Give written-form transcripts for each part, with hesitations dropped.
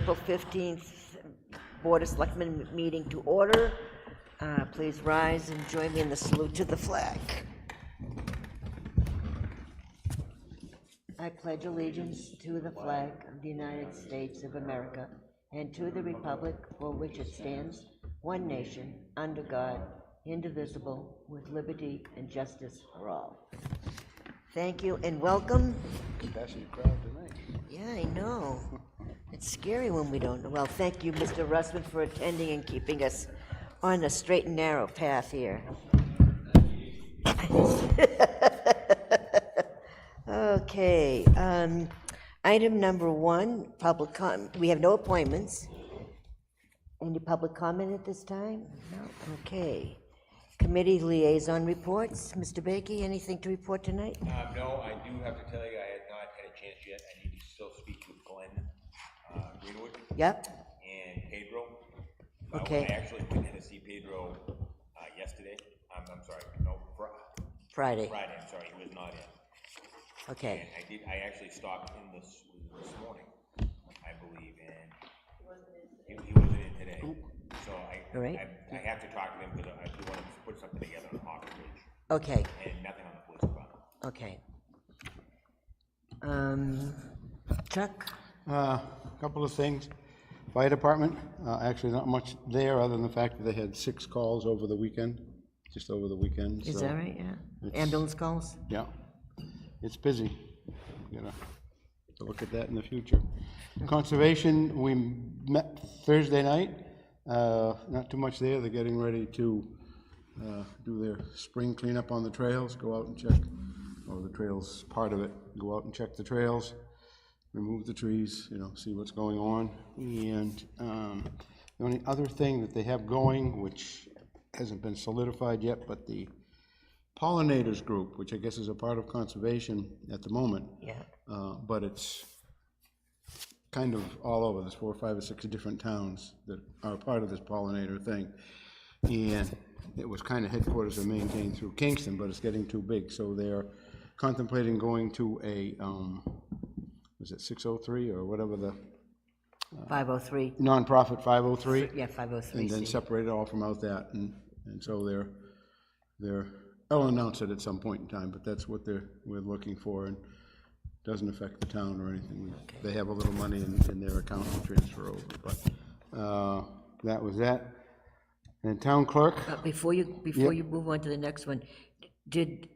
April 15th Board of Selectmen meeting to order. Please rise and join me in the salute to the flag. I pledge allegiance to the flag of the United States of America and to the republic for which it stands, one nation, under God, indivisible, with liberty and justice for all. Thank you and welcome. Capacity crowd tonight. Yeah, I know. It's scary when we don't know. Well, thank you, Mr. Russman, for attending and keeping us on the straight and narrow path here. Okay. Item number one, public comment. We have no appointments. Any public comment at this time? No. Okay. Committee liaison reports. Mr. Bakey, anything to report tonight? No, I do have to tell you, I had not had a chance yet. I need to still speak with Glenn Greenwood. Yep. And Pedro. Okay. I actually went in to see Pedro yesterday. I'm sorry, no, Friday. Friday, I'm sorry, he was not in. Okay. And I actually stopped in this morning, I believe, and he wasn't in today. So All right. I have to talk to him because I do want to put something together on Hawker Ridge. Okay. And nothing on the police department. Okay. Chuck? A couple of things. Fire department, actually not much there other than the fact that they had 6 calls over the weekend, just over the weekend. Is so that right? Yeah. Ambulance calls? Yeah. It's busy. You know, to look at that in the future. Conservation, we met Thursday night. Not too much there. They're getting ready to do their spring cleanup on the trails, go out and check, or the trails, part of it, go out and check the trails, remove the trees, you know, see what's going on. And the only other thing that they have going, which hasn't been solidified yet, but the pollinators group, which I guess is a part of conservation at the moment. Yeah. But it's kind of all over. There's 4 or 5 or 6 different towns that are part of this pollinator thing. And it was kind of headquarters are maintained through Kingston, but it's getting too big. So they're contemplating going to a, was it 603 or whatever the 503. nonprofit 503? Yeah, 503. And then separate it all from out that. And so I'll announce it at some point in time, but that's what we're looking for, and doesn't affect the town or anything. Okay. They have a little money in their account to transfer over, but that was that. And town clerk. Before you move on to the next one,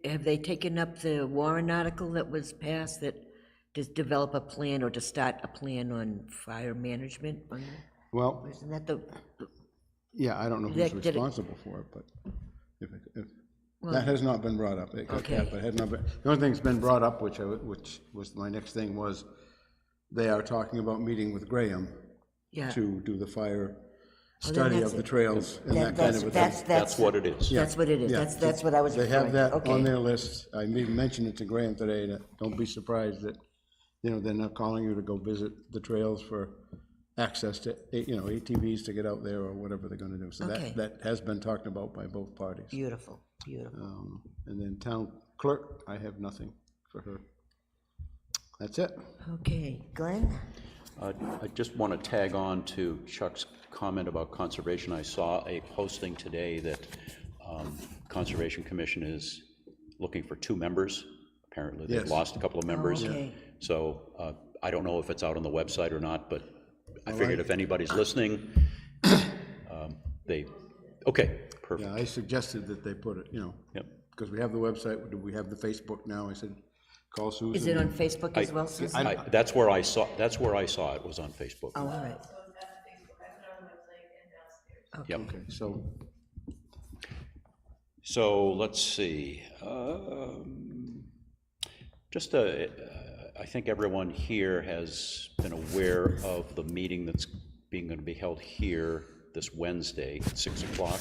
have they taken up the Warren article that was passed that to develop a plan or to start a plan on fire management? Well, Isn't that the? yeah, I don't know who's responsible for it, but if that has not been brought up. Okay. But had not been, the only thing that's been brought up, which was my next thing, was they are talking about meeting with Graham to do the fire study of the trails and that kind of a thing. That's what it is. That's what it is. Yeah. That's what I was. They have that okay. on their list. I mentioned it to Graham today, that don't be surprised that, you know, they're not calling you to go visit the trails for access to, you know, ATVs to get out there or whatever they're gonna do. So that has been talked about by both parties. Beautiful, beautiful. And then town clerk, I have nothing for her. That's it. Okay, Glenn? I just want to tag on to Chuck's comment about conservation. I saw a posting today that Conservation Commission is looking for 2 members. Apparently they've lost a couple of members. Okay. So I don't know if it's out on the website or not, but I figured if anybody's listening, okay, perfect. Yeah, I suggested that they put it, you know, because we have the website, we have the Facebook now. I said, call Susan. Is it on Facebook as well, Susan? That's where I saw it, was on Facebook. Oh, all right. Okay. Yep. Okay, So let's see. I think everyone here has been aware of the meeting that's going to be held here this Wednesday at 6 o'clock.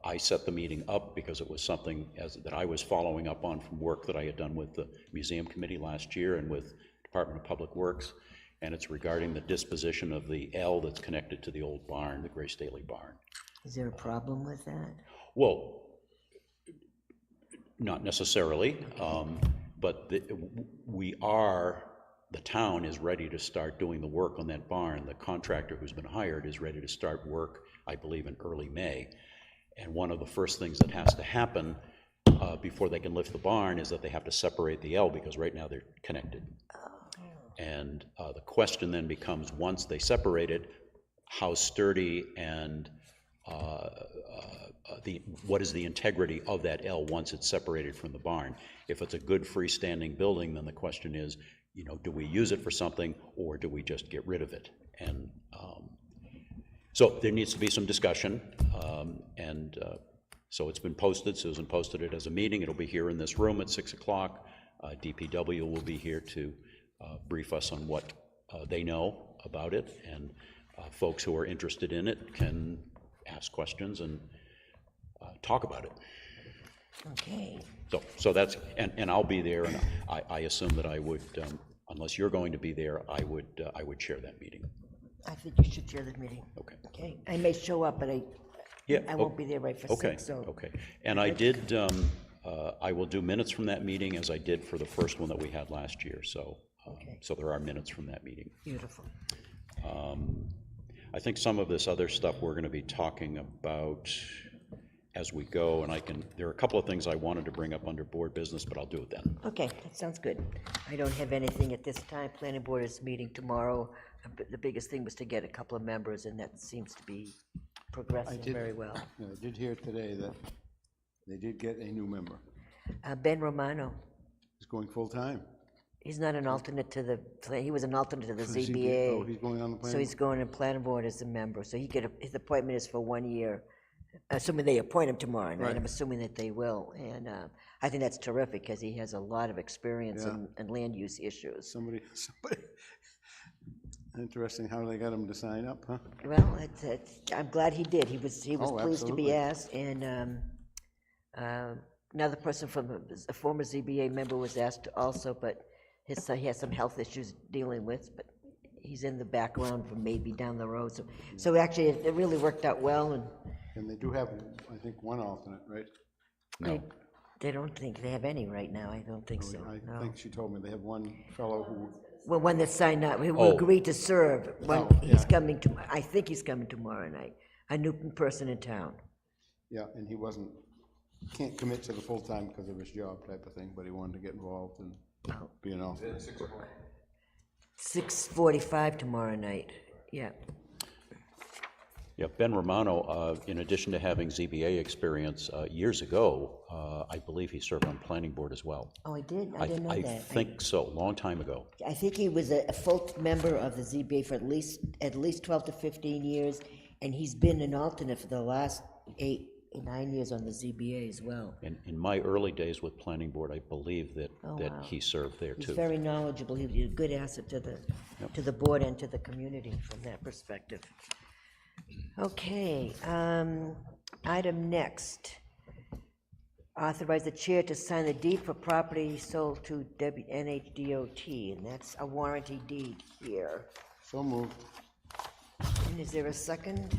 I set the meeting up because it was something that I was following up on from work that I had done with the Museum Committee last year and with Department of Public Works, and it's regarding the disposition of the L that's connected to the old barn, the Grace Daly barn. Is there a problem with that? Well, not necessarily, but we are the town is ready to start doing the work on that barn. The contractor who's been hired is ready to start work, I believe, in early May. And one of the first things that has to happen before they can lift the barn is that they have to separate the L, because right now they're connected. And the question then becomes, once they separate it, how sturdy and what is the integrity of that L once it's separated from the barn? If it's a good freestanding building, then the question is, you know, do we use it for something, or do we just get rid of it? And so there needs to be some discussion, so it's been posted. Susan posted it as a meeting. It'll be here in this room at 6 o'clock. DPW will be here to brief us on what they know about it, and folks who are interested in it can ask questions and talk about it. Okay. So that's, and I'll be there, and I assume that I would, unless you're going to be there, I would chair that meeting. I think you should chair the meeting. Okay. Okay. I may show up, but I won't be there right for Okay. 6, so. Okay. And I did, I will do minutes from that meeting as I did for the first one that we had last year. So, so there are minutes from that meeting. Beautiful. I think some of this other stuff we're going to be talking about as we go, and there are a couple of things I wanted to bring up under board business, but I'll do it then. Okay, that sounds good. I don't have anything at this time. Planning board is meeting tomorrow. The biggest thing was to get a couple of members, and that seems to be progressing very well. I did hear today that they did get a new member. Ben Romano, He's going full-time. he's not an alternate to he was an alternate to the For the ZBA. Oh, he's going on the So planning? he's going to planning board as a member, so his appointment is for 1 year, assuming they appoint him tomorrow night. Right. I'm assuming that they will, and I think that's terrific, because he has a lot of experience in land use issues. Somebody, interesting how they got him to sign up, huh? Well, I'm glad he did. He was Oh, pleased to be absolutely. asked, and another person from a former ZBA member was asked also, but he has some health issues dealing with, but he's in the background for maybe down the road. So actually, it really worked out well, And they do have, I think, one alternate, right? they don't think they have any right now. I don't think so. I No. think she told me they have one fellow who, Well, one that signed up, who Oh. agreed to serve. He's coming I think he's coming tomorrow night. A new person in town. yeah, and he can't commit to the full-time because of his job type of thing, but he wanted to get involved and be an alternate. 6:45 tomorrow night. Yeah. Yeah, Ben Romano, in addition to having ZBA experience, years ago, I believe he served on planning board as well. Oh, I did? I didn't know I that. think so, long time ago. I think he was a full member of the ZBA for at least 12 to 15 years, and he's been an alternate for the last 8 or 9 years on the ZBA as well. And in my early days with planning board, I believe that wow. he served there He's too. very knowledgeable. He'd be a good asset to the board and to the community from that perspective. Okay, item next. Authorize the chair to sign the deed for property sold to NHDOT, and that's a warranty deed here. So moved. And is there a second?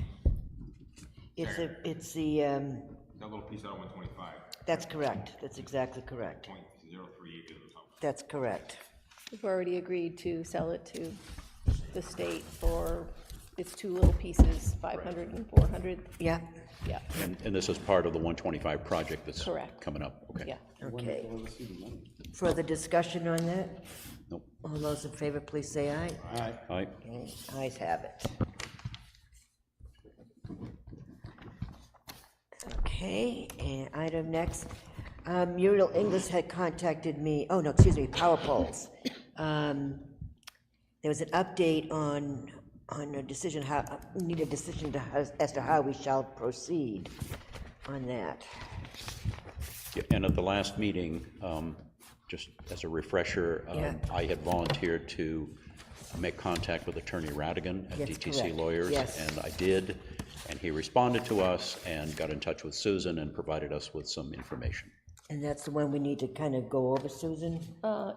It's the, That little piece out of 125, that's correct. That's exactly correct. 0.03 acres or something. That's correct. We've already agreed to sell it to the state for its 2 little pieces, 500 and 400. Yeah, Yeah, And this is part of the 125 project that's Correct. coming up, okay? yeah. okay. Further discussion on that? Nope. All those in favor, please say aye. Aye. All right, Okay, ayes have it. Okay, and item next, Muriel Inglis had contacted me, oh, no, excuse me, Power Poles. There was an update on a decision, need a decision as to how we shall proceed on that. Yeah, and at the last meeting, just as a refresher, Yeah. I had volunteered to make contact with Attorney Radigan at That's DTC correct. Lawyers. Yes. And I did, and he responded to us and got in touch with Susan and provided us with some information. And that's the one we need to kind of go over, Susan?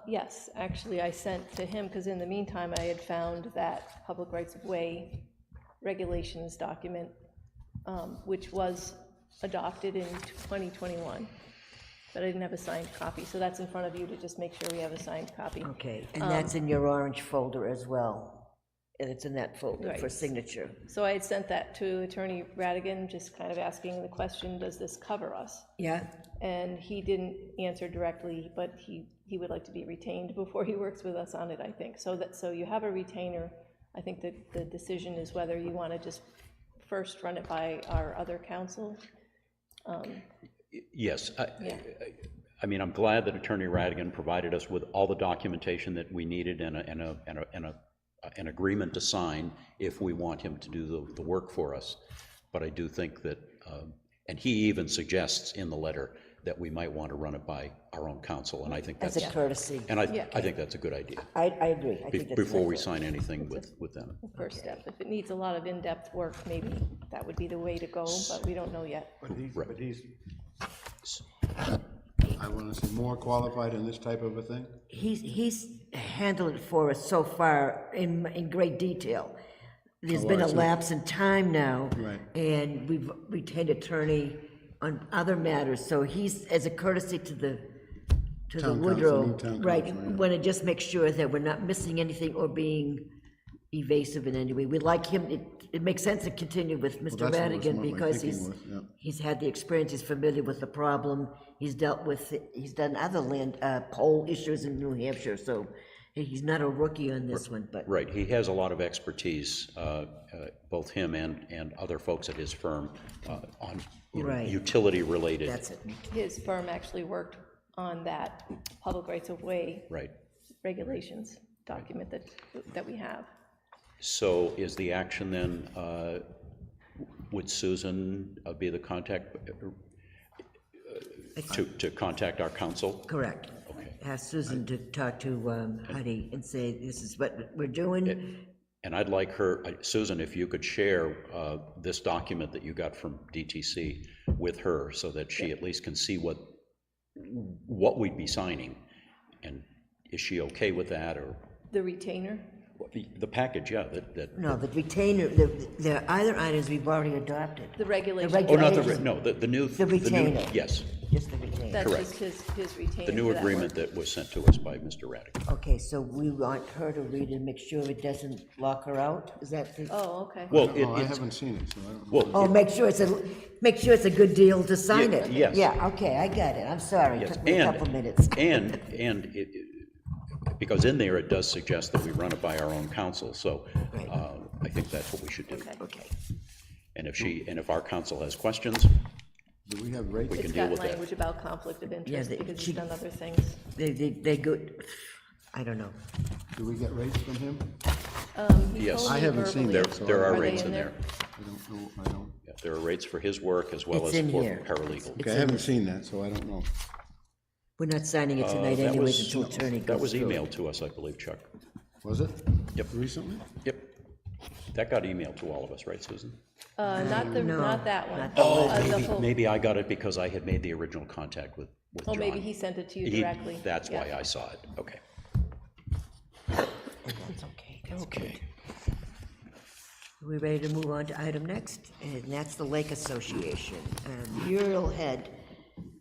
Yes, actually, I sent to him, because in the meantime, I had found that public rights of way regulations document, which was adopted in 2021. but I didn't have a signed copy, so that's in front of you to just make sure we have a signed copy. Okay, and that's in your orange folder as well. And it's in that folder for Right. signature. So I had sent that to Attorney Radigan, just kind of asking the question, does this cover us? Yeah? And he didn't answer directly, but he would like to be retained before he works with us on it, I think. So you have a retainer. I think that the decision is whether you want to just first run it by our other counsel. Yes, Yeah. I mean, I'm glad that Attorney Radigan provided us with all the documentation that we needed and an agreement to sign if we want him to do the work for us. But I do think that, and he even suggests in the letter that we might want to run it by our own counsel, and I think As that's, a courtesy. and Yeah. I think that's a good idea, I agree. I think that's before we excellent. sign anything with them. The first step. If it needs a lot of in-depth work, maybe that would be the way to go, but we don't know yet. But he's, I want to say, more qualified in this type of a thing? He's handled it for us so far in great detail. There's been a I see. lapse in time now. Right. And we've retained attorney on other matters, so he's, as a courtesy to the Town council, Woodrow, new town right, council, yeah. want to just make sure that we're not missing anything or being evasive in any way. We'd like him, it makes sense to continue with Mr. that's what Radigan my because thinking was, yeah. he's had the experience, he's familiar with the problem, he's done other land, poll issues in New Hampshire, so he's not a rookie on this one, but. Right, he has a lot of expertise, both him and other folks at his firm, on Right. utility-related. That's it. His firm actually worked on that public rights of way Right. regulations document that we have. So is the action then, would Susan be the contact, to contact our counsel? Correct. Okay. Ask Susan to talk to Huddy and say, this is what we're doing. And I'd like her, Susan, if you could share this document that you got from DTC with her so that she at least can see what we'd be signing. And is she okay with that, or The retainer? the package, yeah, that, No, the retainer, the other items we've already adopted. The regulation. regu- oh, not the, Regulations. no, the new. The new- retainer. Yes, Just the retainer. That's correct. just his retainer. the new for that agreement work. that was sent to us by Mr. Radigan. Okay, so we want her to read it, make sure it doesn't lock her out? Is that the? Oh, okay. Well, Oh, I it's, haven't seen it, so I don't know. well, Oh, make sure it's a good deal to sign Yeah, it? yes. Yeah, okay, I got it. I'm sorry. It yes, took me a and, couple minutes. and it, because in there it does suggest that we run it by our own counsel, so Right. I think that's what we should do. Okay. And if our counsel has questions, Do we have rates? we can It's deal got with that. language about conflict of interest they- because she- he's done other things. They go, I don't know. Do we get rates from him? He Yes. told I me haven't seen verbally. that, so There are Are they rates in there. I don't know, I don't. Yeah, there are rates for his work as well It's as in for here. paralegal. Okay, I haven't seen that, so I don't know. We're not signing it tonight That anyways was- until attorney That goes was through it. emailed to us, I believe, Chuck. Was it? Yep. Recently? Yep. That got emailed to all of us, right, Susan? Not that one. not the The whole- Maybe I got it because I had made the original contact with Oh, John. maybe he sent it to you He- directly. That's Yeah. why I saw it, okay. That's okay. Okay. Are we ready to move on to item next? And that's the Lake Association. Muriel had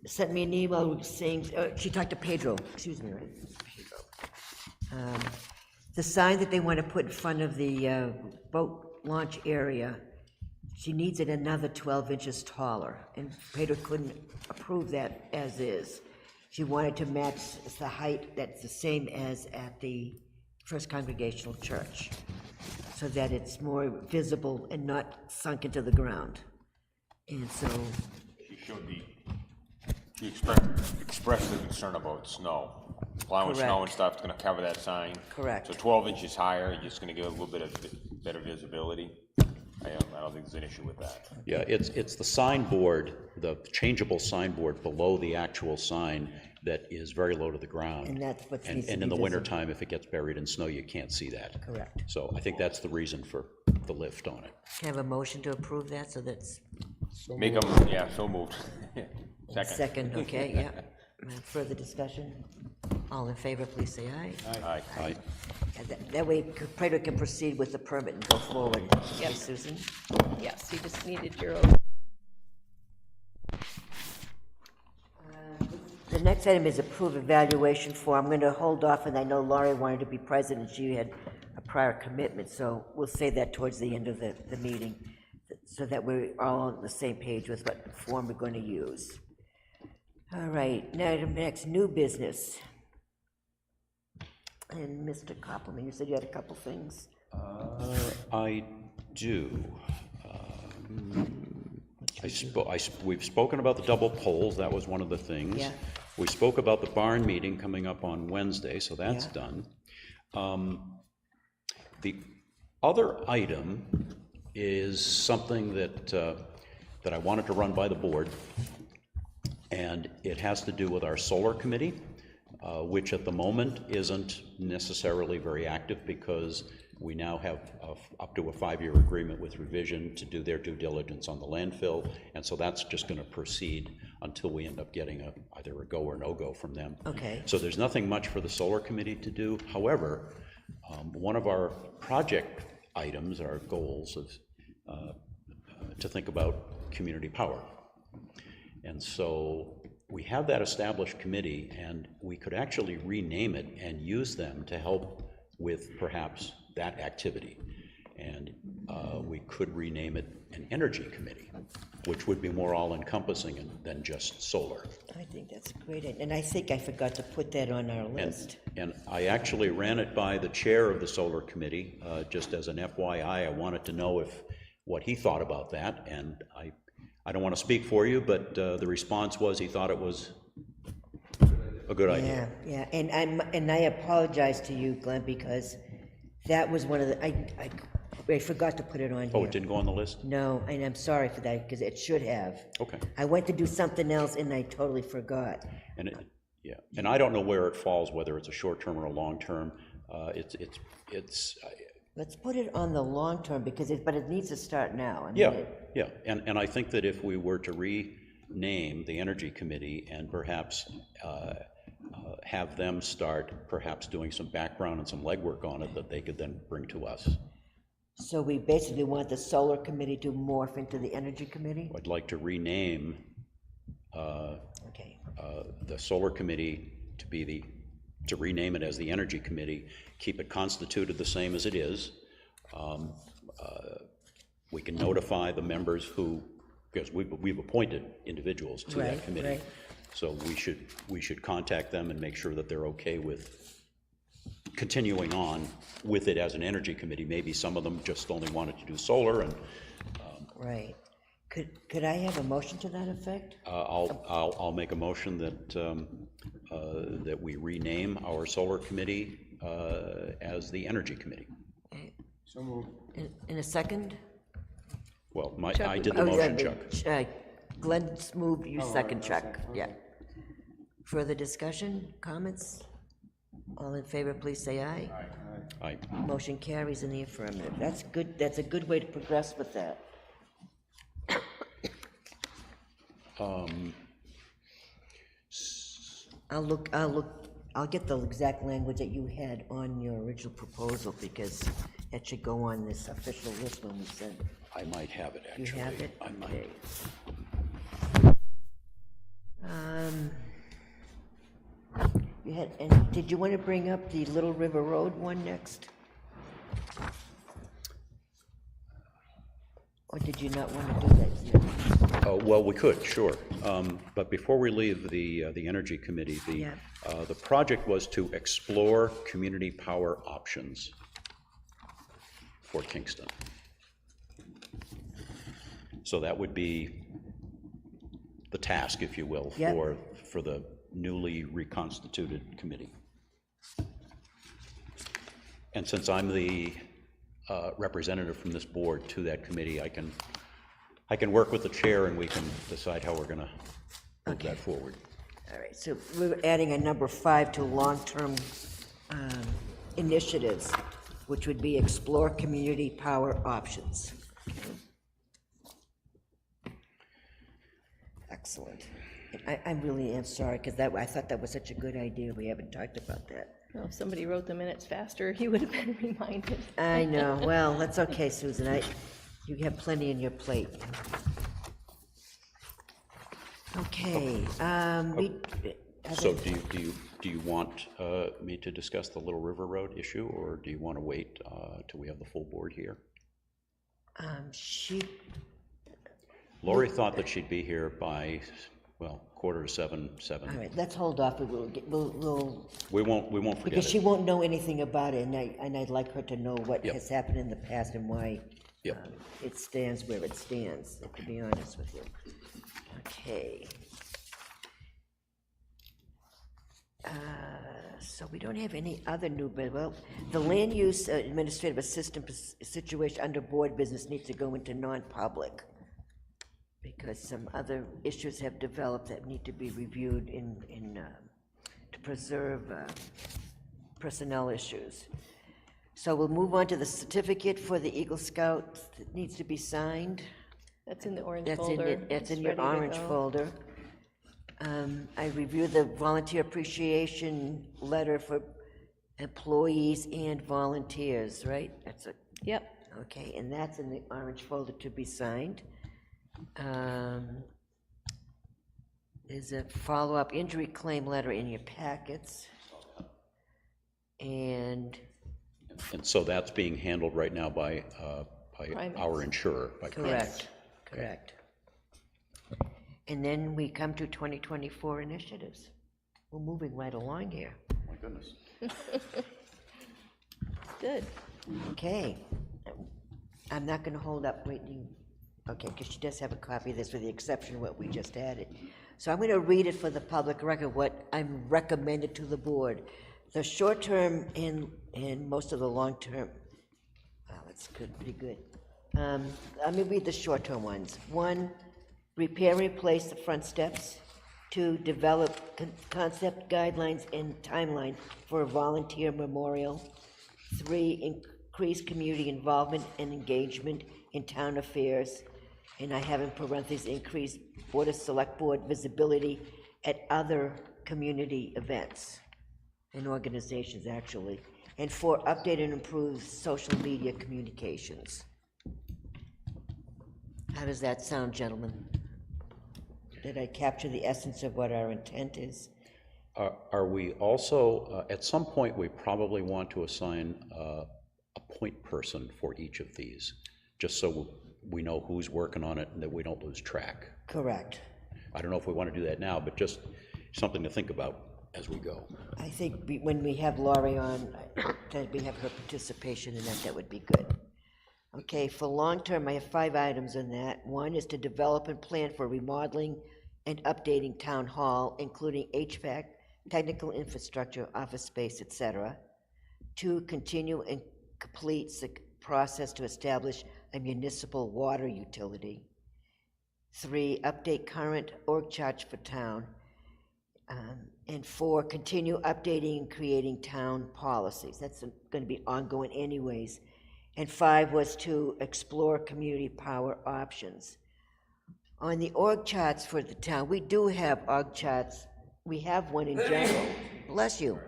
sent me an email saying, she talked to Pedro, excuse me, right? Pedro. The sign that they want to put in front of the boat launch area, she needs it another 12 inches taller, and Pedro couldn't approve that as is. She wanted to match the height that's the same as at the First Congregational Church, so that it's more visible and not sunk into the ground. And so, She expressed the concern about snow. Plowing snow and Correct. stuff's gonna cover that sign. Correct. So 12 inches higher, you're just gonna give it a little bit of better visibility. I don't think there's an issue with that. Yeah, it's the signboard, the changeable signboard below the actual sign that is very low to the ground. And that's what And needs to in be the visible. wintertime, if it gets buried in snow, you can't see that. correct. So I think that's the reason for the lift on it. Can I have a motion to approve that, so that's Make them, yeah, so moved. Second. second, okay, yeah. Further discussion? All in favor, please say aye. Aye. Aye. And that way, Pedro can proceed with the permit and go forward. Okay, Yes. Susan? Yes, he just needed your, The next item is approve evaluation form. I'm going to hold off, and I know Laurie wanted to be present, and she had a prior commitment, so we'll say that towards the end of the meeting, so that we're all on the same page with what form we're going to use. All right, now item next, new business. And Mr. Koppelman, you said you had a couple things. I do. We've spoken about the double polls, that was one of the things. Yeah. We spoke about the barn meeting coming up on Wednesday, so that's Yeah. done. The other item is something that I wanted to run by the board, and it has to do with our solar committee, which at the moment isn't necessarily very active because we now have up to a 5-year agreement with Revision to do their due diligence on the landfill, and so that's just going to proceed until we end up getting either a go or no-go from them. Okay. So there's nothing much for the solar committee to do. However, one of our project items, our goals, is to think about community power. And so we have that established committee, and we could actually rename it and use them to help with perhaps that activity. And we could rename it an energy committee, which would be more all-encompassing than just solar. I think that's a great idea, and I think I forgot to put that on our list. And I actually ran it by the chair of the solar committee, just as an FYI. I wanted to know what he thought about that, and I don't want to speak for you, but the response was he thought it was a good idea. Yeah, and I apologize to you, Glenn, because that was one of the, I forgot to put it on here. Oh, it didn't go on the list? No, and I'm sorry for that, because it should have. Okay. I went to do something else, and I totally forgot. And and I don't know where it falls, whether it's a short-term or a long-term. Let's put it on the long term, because but it needs to start now. I mean, Yeah, and I think that if we were to rename the Energy Committee and perhaps have them start perhaps doing some background and some legwork on it that they could then bring to us. So we basically want the solar committee to morph into the energy committee? I'd like to rename Okay. the solar committee to rename it as the Energy Committee, keep it constituted the same as it is. We can notify the members because we've appointed individuals to that committee. Right. So we should contact them and make sure that they're okay with continuing on with it as an energy committee. Maybe some of them just only wanted to do solar, and Right. Could I have a motion to that effect? I'll make a motion that we rename our solar committee as the Energy Committee. So moved. In a second? Well, Chuck I did would- the Oh, motion, yeah, Chuck. Glenn's moved, you second, I'll Chuck. second, Yeah. okay. Further discussion, comments? All in favor, please say aye. Aye. Motion carries in the affirmative. That's good, that's a good way to progress with that. I'll get the exact language that you had on your original proposal, because that should go on this official list when we send it. I might have it, You actually. have it? I might. Okay. You had, and did you want to bring up the Little River Road one next? Or did you not want to do that yet? Oh, well, we could, sure. But before we leave the Energy Committee, Yeah. the project was to explore community power options for Kingston. So that would be the task, if you will, Yep. for the newly reconstituted committee. And since I'm the representative from this board to that committee, I can work with the chair and we can decide how we're gonna move that forward. All right, so we're adding a number 5 to long-term initiatives, which would be explore community power options. Okay. Excellent. I really am sorry, because I thought that was such a good idea. We haven't talked about that. Well, if somebody wrote the minutes faster, he would have been reminded. I know, well, that's okay, Susan, you have plenty on your plate. Okay, So do you want me to discuss the Little River Road issue, or do you want to wait till we have the full board here? Lori thought that she'd be here by, well, 6:45, All right, let's hold off, we'll, We won't forget because she it. won't know anything about it, and I'd like her to know what Yep. has happened in the past and why Yep. it stands where it stands, to be honest with you. Okay. So we don't have any other new, well, the land use administrative assistant situation under board business needs to go into non-public, because some other issues have developed that need to be reviewed to preserve personnel issues. So we'll move on to the certificate for the Eagle Scout that needs to be signed. That's in the orange That's in folder. it, that's in It's your ready to orange go. folder. I reviewed the volunteer appreciation letter for employees and volunteers, right? That's a, Yep, okay, and that's in the orange folder to be signed. There's a follow-up injury claim letter in your packets. And, So that's being handled right now by Primex. our insurer, by Primex. correct, correct. And then we come to 2024 initiatives. We're moving right along here. My goodness. good. Okay. I'm not gonna hold up, wait, okay, because she does have a copy of this with the exception of what we just added. So I'm gonna read it for the public record, what I'm recommended to the board. The short term and most of the long term, wow, that's good, pretty good. Let me read the short term ones. 1, repair and replace the front steps. 2, develop concept guidelines and timeline for a volunteer memorial. 3, increase community involvement and engagement in town affairs. And I have in parentheses, increase Board of Select Board visibility at other community events and organizations, actually. And 4, update and improve social media communications. How does that sound, gentlemen? Did I capture the essence of what our intent is? Are we also, at some point, we probably want to assign a point person for each of these, just so we know who's working on it and that we don't lose track. Correct. I don't know if we want to do that now, but just something to think about as we go. I think when we have Laurie on, that we have her participation in that, that would be good. Okay, for long-term, I have 5 items on that. 1 is to develop and plan for remodeling and updating town hall, including HVAC, technical infrastructure, office space, etc. 2, continue and complete the process to establish a municipal water utility. 3, update current org charts for town. And 4, continue updating and creating town policies. That's going to be ongoing anyways. And 5 was to explore community power options. On the org charts for the town, we do have org charts. We have one in general. Bless you.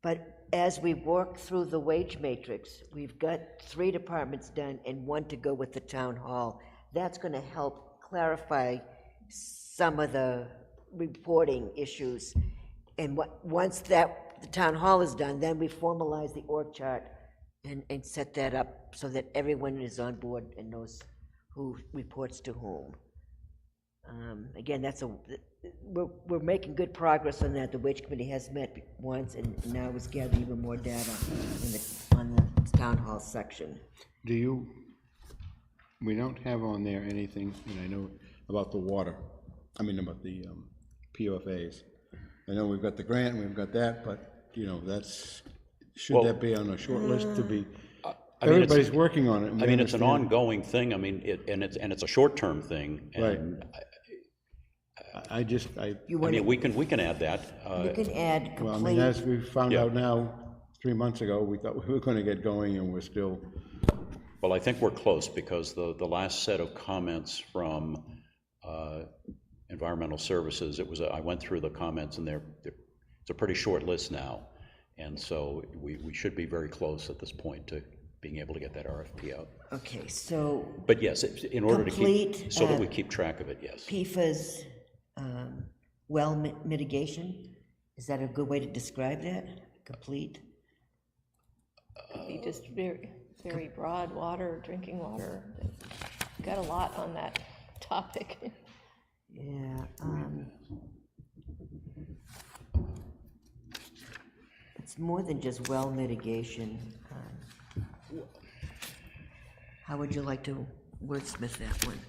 But as we work through the wage matrix, we've got 3 departments done and 1 to go with the town hall. That's going to help clarify some of the reporting issues. And once the town hall is done, then we formalize the org chart and set that up so that everyone is on board and knows who reports to whom. Again, we're making good progress on that. The wage committee has met once and now is gathering even more data on the town hall section. We don't have on there anything, and I know about the water, about the PFAs. I know we've got the grant, and we've got that, but, should that be on a short list to be? Everybody's working on it. It's an ongoing thing, and it's a short-term thing, and we can add that. You can add Well, complete, as we found Yeah. out now, 3 months ago, we thought we were gonna get going, and we're still, Well, I think we're close, because the last set of comments from Environmental Services, I went through the comments, and it's a pretty short list now, and so we should be very close at this point to being able to get that RFP out. okay, so But yes, in order to Complete, keep, so that we keep track of it, yes. PFAS well mitigation? Is that a good way to describe that? Complete? Could be just very, very broad, water, drinking water. Got a lot on that topic. Yeah, it's more than just well mitigation. How would you like to wordsmith that one?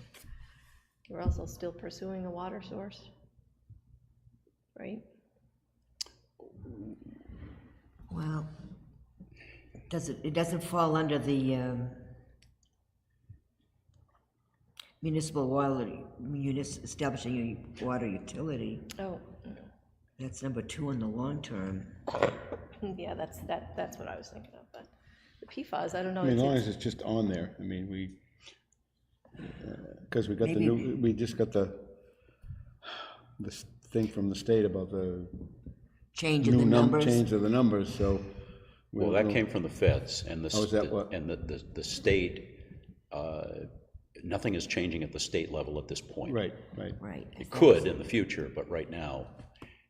We're also still pursuing a water source, right? Well, it doesn't fall under the establishing a water utility. Oh, That's number 2 in the long term. yeah, that's what I was thinking of, but the PFAS, I don't know. I mean, as long it's- as it's just on there, I mean, because we got the Maybe- new, we just got the thing from the state about the Change in the new numbers. change of the numbers, so. Well, that came from the feds, and the, Oh, is that what? and the state, nothing is changing at the state level at this point. Right, right. Right. It could in the future, but right now.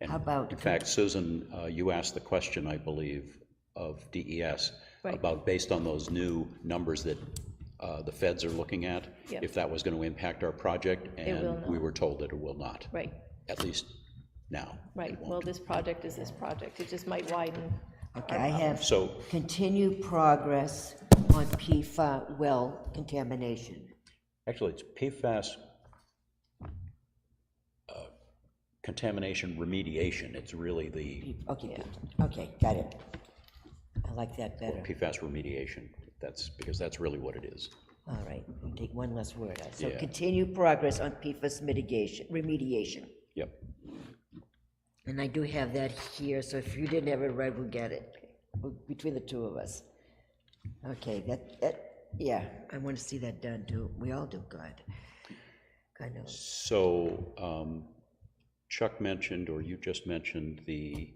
And How about- in fact, Susan, you asked the question, I believe, of DES, Right. about based on those new numbers that the feds are looking at, Yep. if that was going to impact our project, will and we not. were told that it will not, Right, at least now. right. It won't. Well, this project is this project. It just might widen. Okay, I have So, continue progress on PFAS well contamination. actually, it's PFAS contamination remediation. It's really the Okay, good. Okay, got it. I like that better. PFAS remediation. That's, because that's really what it is. All right, we'll take one less word out. So Yeah. continue progress on PFAS remediation. Yep. And I do have that here, so if you didn't have it right, we'll get it, between the two of us. Okay, yeah, I want to see that done too. We all do, God. God knows. So Chuck mentioned, or you just mentioned, the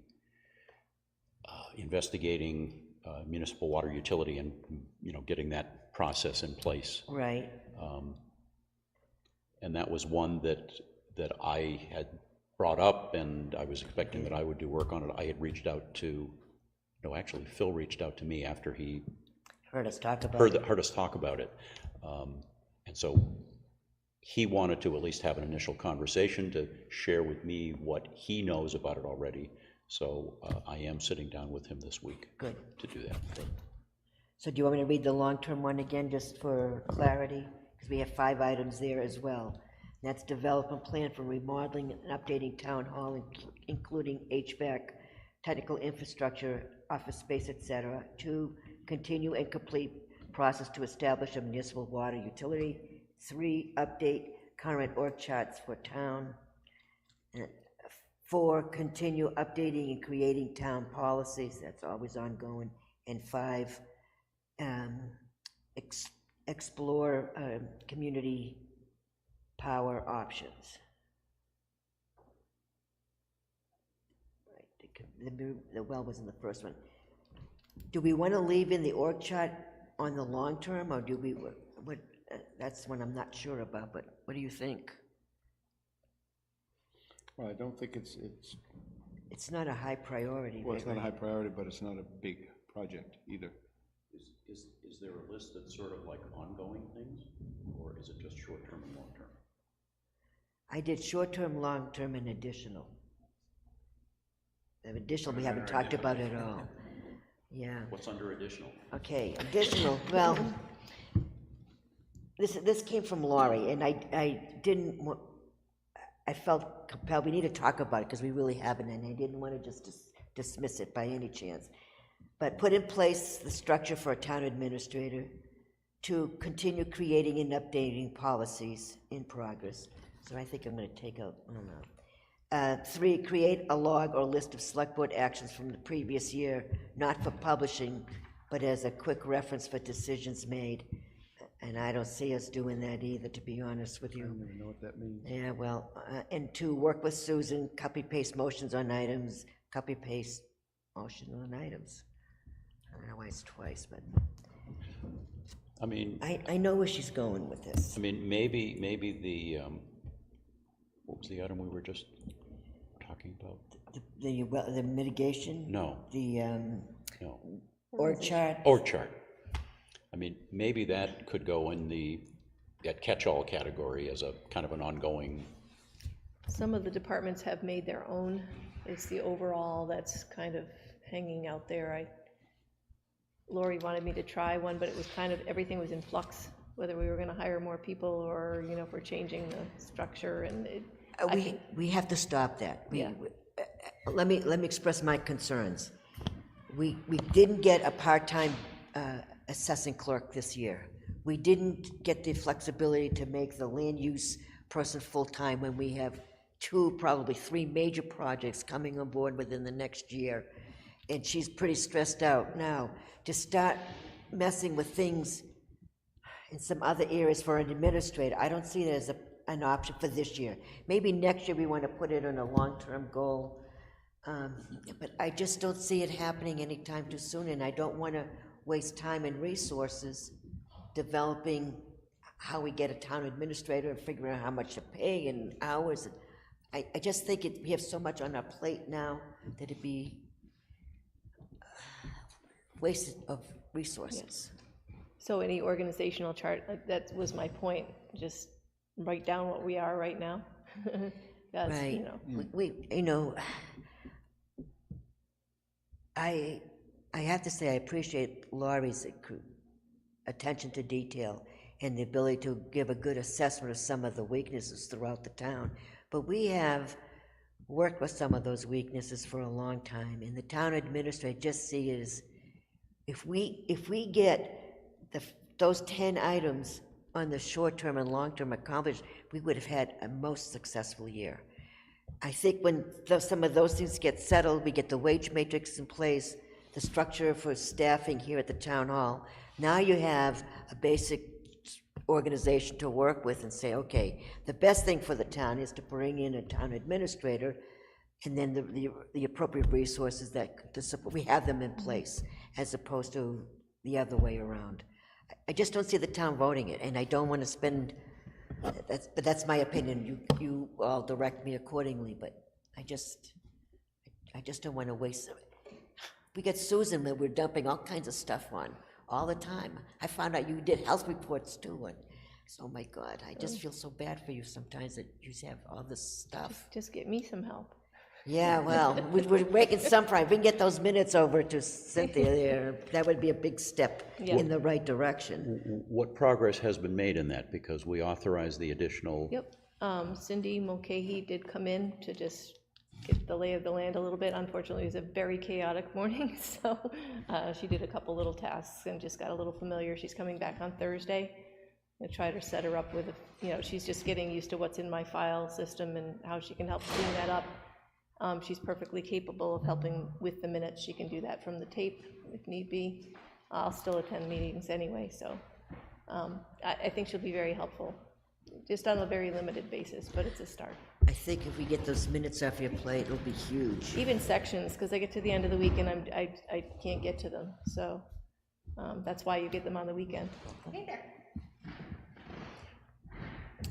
investigating municipal water utility and, getting that process in place. Right, And that was one that I had brought up, and I was expecting that I would do work on it. I had reached out to, no, actually, Phil reached out to me after he heard us talk about it. heard us talk about it. And so he wanted to at least have an initial conversation to share with me what he knows about it already. So I am sitting down with him this week. Good. To do that. So do you want me to read the long-term one again, just for clarity? Because we have 5 items there as well. That's development plan for remodeling and updating town hall, including HVAC, technical infrastructure, office space, etc. 2, continue and complete process to establish a municipal water utility. 3, update current org charts for town. 4, continue updating and creating town policies. That's always ongoing. And 5, explore community power options. Right, the well was in the first one. Do we want to leave in the org chart on the long term, or do we, what, that's one I'm not sure about, but what do you think? Well, I don't think it's, It's not a high priority. well, it's not a really. high priority, but it's not a big project either. Is there a list that's sort of like ongoing things, or is it just short-term and long-term? I did short-term, long-term, and additional. The additional, we haven't talked about at all. Yeah, What's under additional? okay, additional, well, this came from Laurie, and I didn't, I felt compelled, we need to talk about it, because we really haven't, and I didn't want to just dismiss it by any chance. But put in place the structure for a town administrator, to continue creating and updating policies in progress. So I think I'm going to take out, I don't know. 3, create a log or list of select board actions from the previous year, not for publishing, but as a quick reference for decisions made. And I don't see us doing that either, to be honest with I you. don't even know what that means. Yeah, well, and 2, work with Susan, copy-paste motions on items, copy-paste motion on items. I don't know why it's twice, but I mean, I know where she's going with this. maybe the, what was the item we were just, talking about? The mitigation? No, no. Org chart? Org chart. I mean, maybe that could go in that catch-all category as a kind of an ongoing. Some of the departments have made their own. It's the overall that's kind of hanging out there. Lori wanted me to try one, but it was kind of, everything was in flux, whether we were gonna hire more people or, you know, if we're changing the structure and it. We have to stop that. Yeah. Let me express my concerns. We didn't get a part-time assessing clerk this year. We didn't get the flexibility to make the land use person full-time when we have 2, probably 3 major projects coming on board within the next year. And she's pretty stressed out now. To start messing with things in some other areas for an administrator, I don't see that as an option for this year. Maybe next year we want to put it on a long-term goal, but I just don't see it happening anytime too soon, and I don't want to waste time and resources developing how we get a town administrator and figuring out how much to pay and hours. I just think we have so much on our plate now that it'd be waste of resources. So any organizational chart, that was my point, just write down what we are right now. That's, Right. you know. I have to say I appreciate Laurie's attention to detail and the ability to give a good assessment of some of the weaknesses throughout the town. But we have worked with some of those weaknesses for a long time, and the town administrator just see it as, if we get those 10 items on the short term and long term accomplished, we would have had a most successful year. I think when some of those things get settled, we get the wage matrix in place, the structure for staffing here at the town hall. Now you have a basic organization to work with and say, okay, the best thing for the town is to bring in a town administrator, and then the appropriate resources to support, we have them in place, as opposed to the other way around. I just don't see the town voting it, and I don't want to spend, but that's my opinion. You all direct me accordingly, but I just don't want to waste it. We get Susan that we're dumping all kinds of stuff on all the time. I found out you did health reports too, and so, my God, I just feel so bad for you sometimes that you have all this stuff. Just get me some help. Yeah, well, we're making some progress. If we can get those minutes over to Cynthia there, that would be a big step in the right direction. What progress has been made in that? Because we authorized the additional. Yep. Cindy Mulcahy did come in to just get the lay of the land a little bit. Unfortunately, it was a very chaotic morning, so she did a couple little tasks and just got a little familiar. She's coming back on Thursday. I tried to set her up with, she's just getting used to what's in my file system and how she can help clean that up. She's perfectly capable of helping with the minutes. She can do that from the tape if need be. I'll still attend meetings anyway, so I think she'll be very helpful, just on a very limited basis, but it's a start. I think if we get those minutes off your plate, it'll be huge. Even sections, because I get to the end of the week and I can't get to them, so that's why you get them on the weekend. Hey there.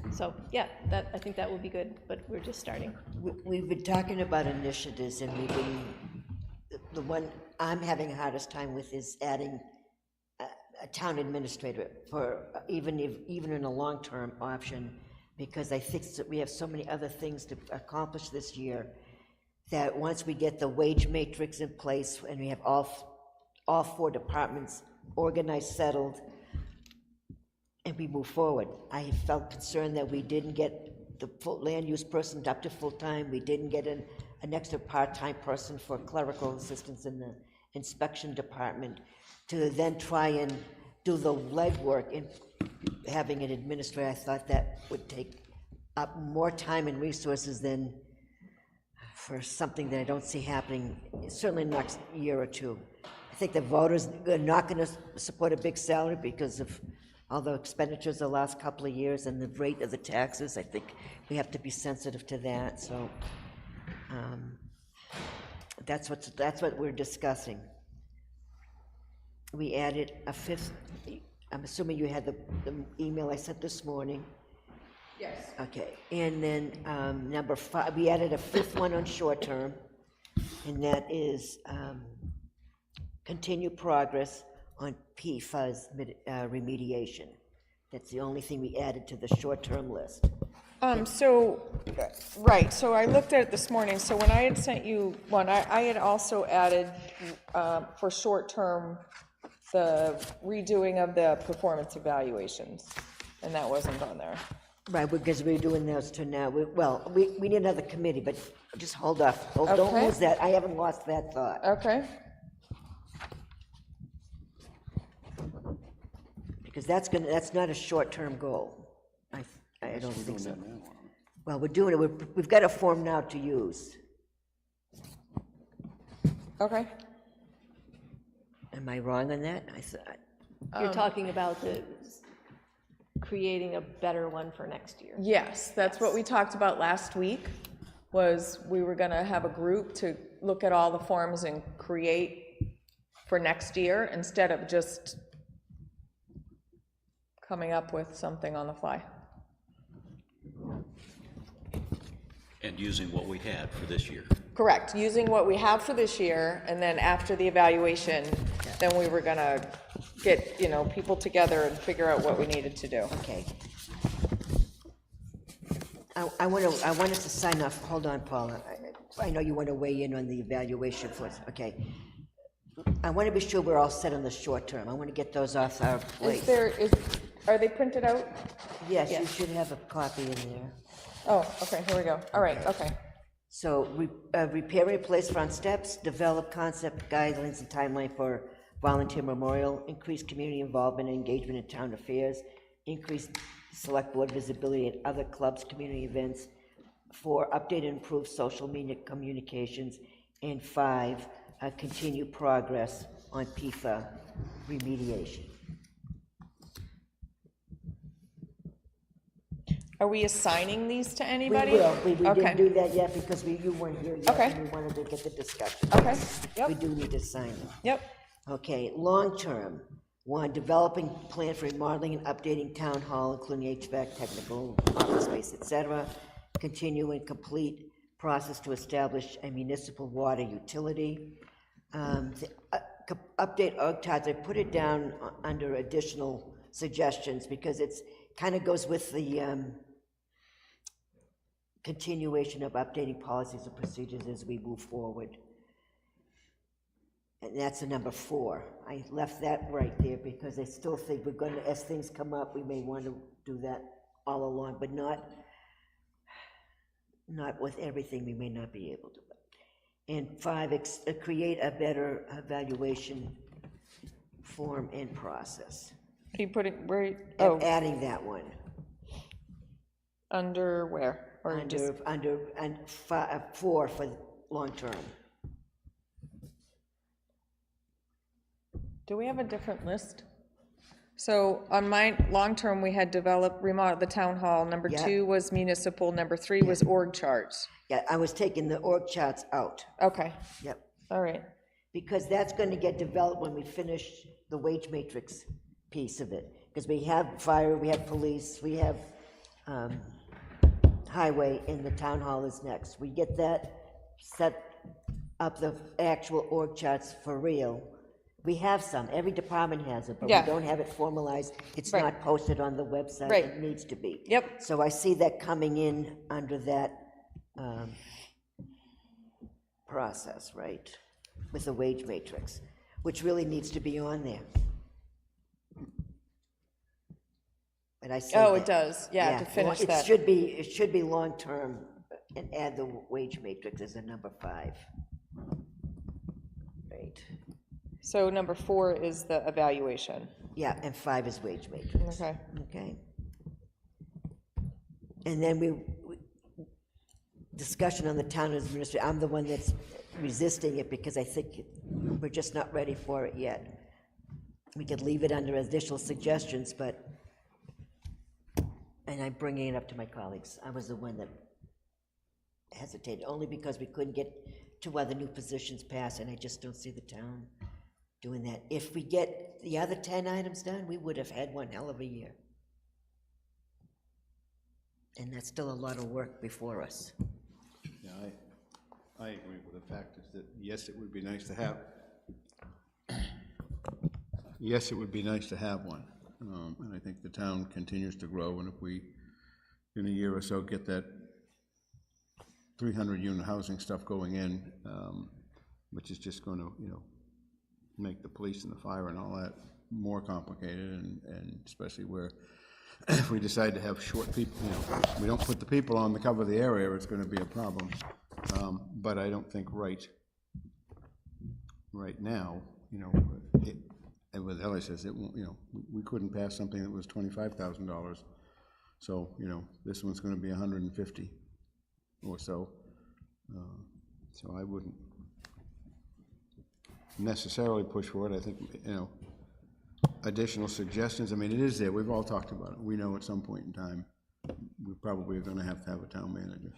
So, yeah, I think that will be good, but we're just starting. We've been talking about initiatives, and the one I'm having the hardest time with is adding a town administrator for even in a long-term option, because I think that we have so many other things to accomplish this year that once we get the wage matrix in place and we have all 4 departments organized, settled, and we move forward. I felt concerned that we didn't get the full land use person up to full-time. We didn't get an extra part-time person for clerical assistance in the inspection department to then try and do the legwork in having an administrator. I thought that would take up more time and resources than for something that I don't see happening, certainly next year or two. I think the voters are not going to support a big salary because of all the expenditures the last couple of years and the rate of the taxes. I think we have to be sensitive to that. So that's what we're discussing. We added a 5th. I'm assuming you had the email I sent this morning. Yes. Okay, and then, number 5, we added a 5th one on short-term, and that is, continue progress on PFAS remediation. That's the only thing we added to the short-term list. Right, so I looked at it this morning, so when I had sent you one, I had also added, for short-term, the redoing of the performance evaluations, and that wasn't on there. Right, because we're doing those to now, we need another committee, but just hold off. Don't Okay. lose that, I haven't lost that thought. Okay, Because that's not a short-term goal. I don't think so. Well, we're doing it, we've got a form now to use. okay. Am I wrong on that? I thought, You're talking about creating a better one for next year. Yes, that's what we talked about last week, was we were gonna have a group to look at all the forms and create for next year, instead of just coming up with something on the fly. And using what we had for this year. Correct, using what we have for this year, and then after the evaluation, then we were gonna get, people together and figure out what we needed to do. okay. I wanted to sign off, hold on, Paula. I know you want to weigh in on the evaluation for us, okay. I want to be sure we're all set on the short term. I want to get those off our plate. Are they printed out? Yes, you should have a copy in there. Oh, okay, here we go. All right, okay. So, repair and replace front steps, develop concept guidelines and timeline for volunteer memorial, increase community involvement and engagement in town affairs, increase select board visibility at other clubs, community events. 4, update and improve social media communications. And 5, continue progress on PFAS remediation. Are we assigning these to We anybody? will, we didn't Okay. do that yet because you weren't here yet. Okay. And we wanted to get the discussion. Okay, We yep, do need to sign them. yep. Okay, long-term, 1, developing plan for remodeling and updating town hall, including HVAC, technical, office space, et cetera. Continue and complete process to establish a municipal water utility. Update org charts, I put it down under additional suggestions because it's, kind of goes with the continuation of updating policies and procedures as we move forward. And that's a number 4. I left that right there because I still think we're going to, as things come up, we may want to do that all along, but not with everything, we may not be able to. And 5, create a better evaluation form and process. Are you putting, where, oh, Adding that one. under where? Or just, Under 4 for long-term. do we have a different list? So on my long-term, we had develop, remodel the town hall. Number Yeah. 2 was municipal. Number 3 was org charts. Yeah, I was taking the org charts out. Okay, Yep. all right. Because that's going to get developed when we finish the wage matrix piece of it. Because we have fire, we have police, we have highway, and the town hall is next. We get that, set up the actual org charts for real. We have some, every department has it, but we Yeah. don't have it formalized. It's Right. not posted on the website. Right. It needs to be. Yep. So I see that coming in under that process, right? With the wage matrix, which really needs to be on there. And I say Oh, that. it does, yeah, to finish that. It should be long-term and add the wage matrix as a number 5. Right, So number 4 is the evaluation. yeah, and 5 is wage matrix. Okay. Okay. And then discussion on the town administrator, I'm the one that's resisting it because I think we're just not ready for it yet. We could leave it under additional suggestions, but, and I'm bringing it up to my colleagues. I was the one that hesitated, only because we couldn't get 2 other new positions passed, and I just don't see the town doing that. If we get the other 10 items done, we would have had one hell of a year. And that's still a lot of work before us. Yeah, I agree with the fact is that, yes, it would be nice to have, yes, it would be nice to have one. And I think the town continues to grow, and if we, in a year or so, get that 300-unit housing stuff going in, which is just going to, make the police and the fire and all that more complicated, and especially where if we decide to have short people, we don't put the people on the cover of the area, it's going to be a problem. But I don't think right now, and what Ellie says, it won't, we couldn't pass something that was $25,000. So, this one's going to be 150 or so. So I wouldn't necessarily push for it. I think, additional suggestions, I mean, it is there, we've all talked about it. We know at some point in time, we probably are gonna have a town manager.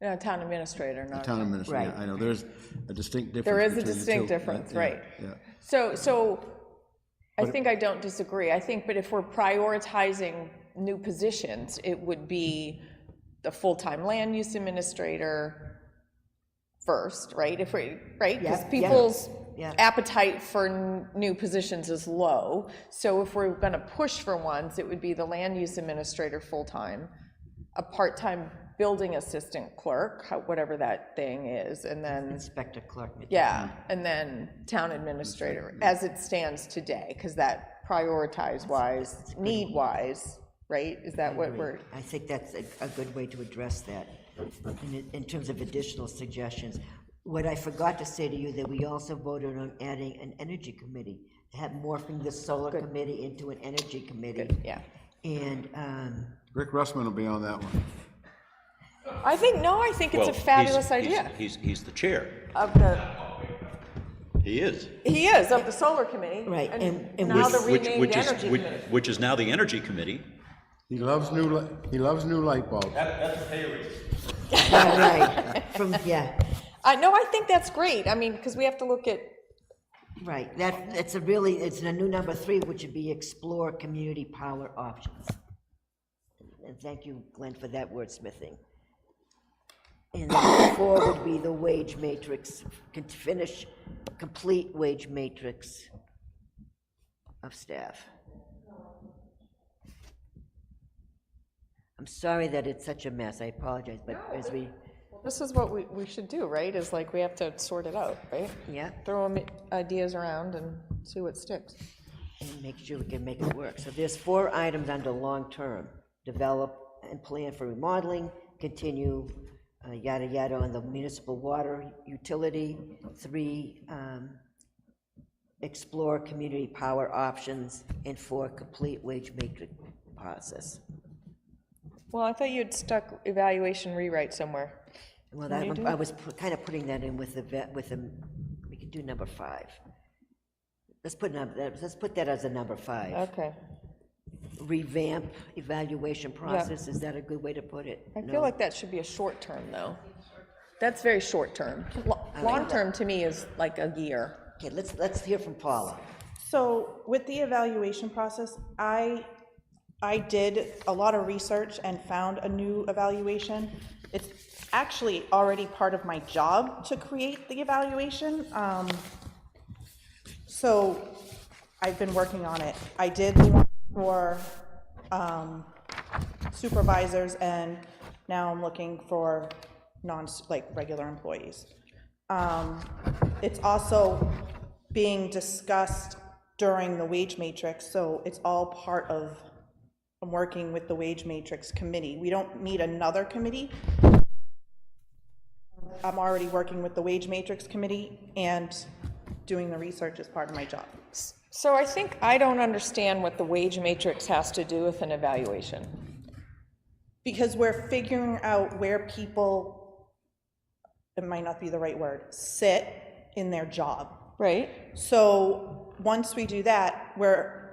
Yeah, town administrator, not. Town administrator, Right. I know, there's a distinct difference. There is a between the distinct two. difference, Yeah, right. Yeah, So I think I don't disagree. I think, but if we're prioritizing new positions, it would be the full-time land use administrator first, right? If we, right? Because Yeah, people's yeah. appetite for new positions is low. So if we're gonna push for ones, it would be the land use administrator full-time, a part-time building assistant clerk, whatever that thing is, and then, Inspector clerk. yeah, and then town administrator, as it stands today, because that prioritize-wise, need-wise, right? Is that what we're, I think that's a good way to address that. In terms of additional suggestions, what I forgot to say to you, that we also voted on adding an energy committee, morphing the solar committee into an energy committee. yeah. And, Rick Russman will be on that one. I think it's Well, a fabulous idea He's the chair. of the, He is. he is, of the solar committee. Right, and now the Which- renamed which is- energy which- committee. Which is now the energy committee. He loves new light bulbs. right, No, I think that's great. I mean, because we have to look at, right, it's a new number 3, which would be explore community power options. And thank you, Glenn, for that wordsmithing. And then 4 would be the wage matrix, complete wage matrix of staff. I'm sorry that it's such a mess, I apologize, but as we, this is what we should do, right? Is like, we have to sort it out, right? yeah, Throw ideas around and see what sticks. and make sure we can make it work. So there's 4 items under long-term: develop and plan for remodeling, continue, yada, yada, on the municipal water utility. 3, explore community power options, and 4, complete wage matrix process. Well, I thought you'd stuck evaluation rewrite somewhere. Well, Can you do I was kind of putting that in with we could do number 5. Let's put that as a number 5. Okay. Revamp evaluation process, is that a good way to put it? I feel like that should be a short term, though. That's very short term. Long term to me is like a year. Okay, let's hear from Paula. So with the evaluation process, I did a lot of research and found a new evaluation. It's actually already part of my job to create the evaluation. So I've been working on it. I did one for supervisors, and now I'm looking for regular employees. It's also being discussed during the wage matrix, so it's all part of, I'm working with the wage matrix committee. We don't need another committee. I'm already working with the wage matrix committee and doing the research as part of my job. So I think I don't understand what the wage matrix has to do with an evaluation. Because we're figuring out where people, it might not be the right word, sit in their job. Right. So once we do that,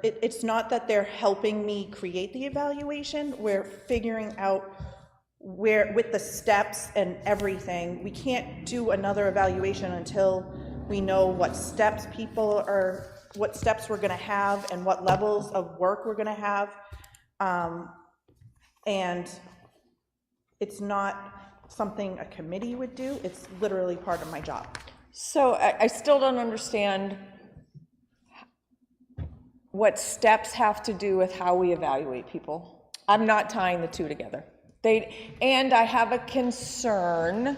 it's not that they're helping me create the evaluation, we're figuring out where, with the steps and everything, we can't do another evaluation until we know what steps what steps we're gonna have and what levels of work we're gonna have. And it's not something a committee would do, it's literally part of my job. So I still don't understand what steps have to do with how we evaluate people. I'm not tying the two together. And I have a concern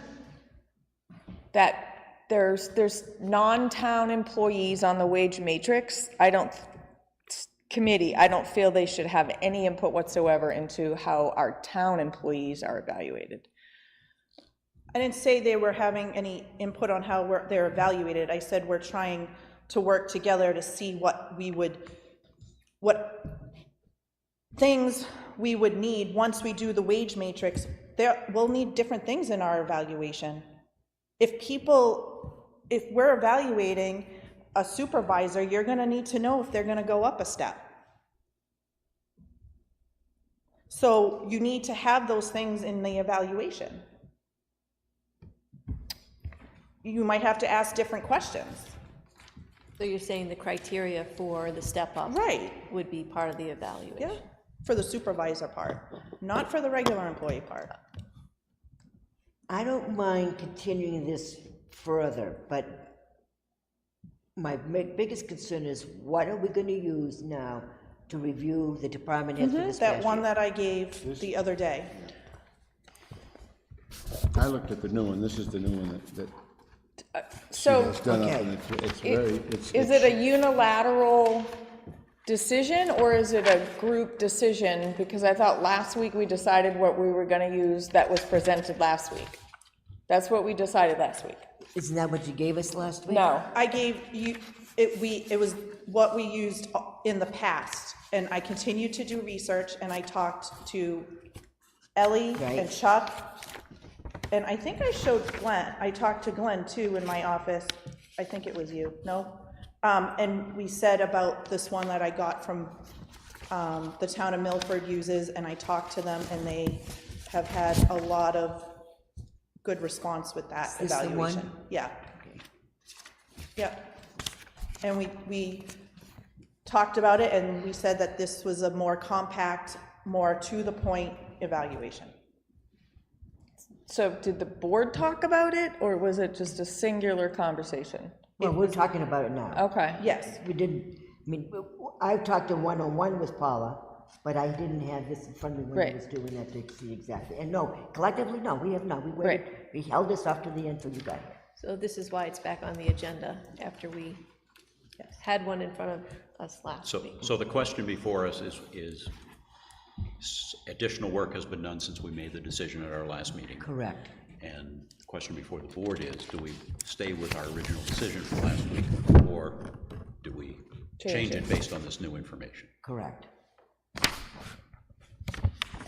that there's non-town employees on the wage matrix. I don't feel they should have any input whatsoever into how our town employees are evaluated. I didn't say they were having any input on how they're evaluated. I said we're trying to work together to see what things we would need once we do the wage matrix. We'll need different things in our evaluation. If we're evaluating a supervisor, you're gonna need to know if they're gonna go up a step. So you need to have those things in the evaluation. You might have to ask different questions. So you're saying the criteria for the step up Right. would be part of the evaluation? Yeah, for the supervisor part, not for the regular employee part. I don't mind continuing this further, but my biggest concern is what are we going to use now to review the department head for this That past one year? that I gave the other day. I looked at the new one, this is the new one that So it's done up, Okay. and it's very, is it a unilateral decision or is it a group decision? Because I thought last week we decided what we were gonna use that was presented last week. That's what we decided last week. Isn't that what you gave us last week? No, I gave you, it was what we used in the past, and I continued to do research, and I talked to Ellie Right. and Chuck, and I think I showed Glenn, I talked to Glenn too in my office, I think it was you, no? And we said about this one that I got from, the town of Milford uses, and I talked to them, and they have had a lot of good response with that Is this the one? evaluation. Yeah. Yeah. And we talked about it, and we said that this was a more compact, more to-the-point evaluation. so did the board talk about it or was it just a singular conversation? Well, we're talking about it now. Okay, Yes, We didn't, I mean, I talked to one-on-one with Paula, but I didn't have this in front of me when I Right. was doing that to see exactly. And no, collectively, no, we have not. We waited, we held this up to the end till you got here. So this is why it's back on the agenda after we had one in front of us last week. So the question before us is additional work has been done since we made the decision at our last meeting. Correct. And the question before the board is, do we stay with our original decision from last week, or do we change it based on this new information? Correct.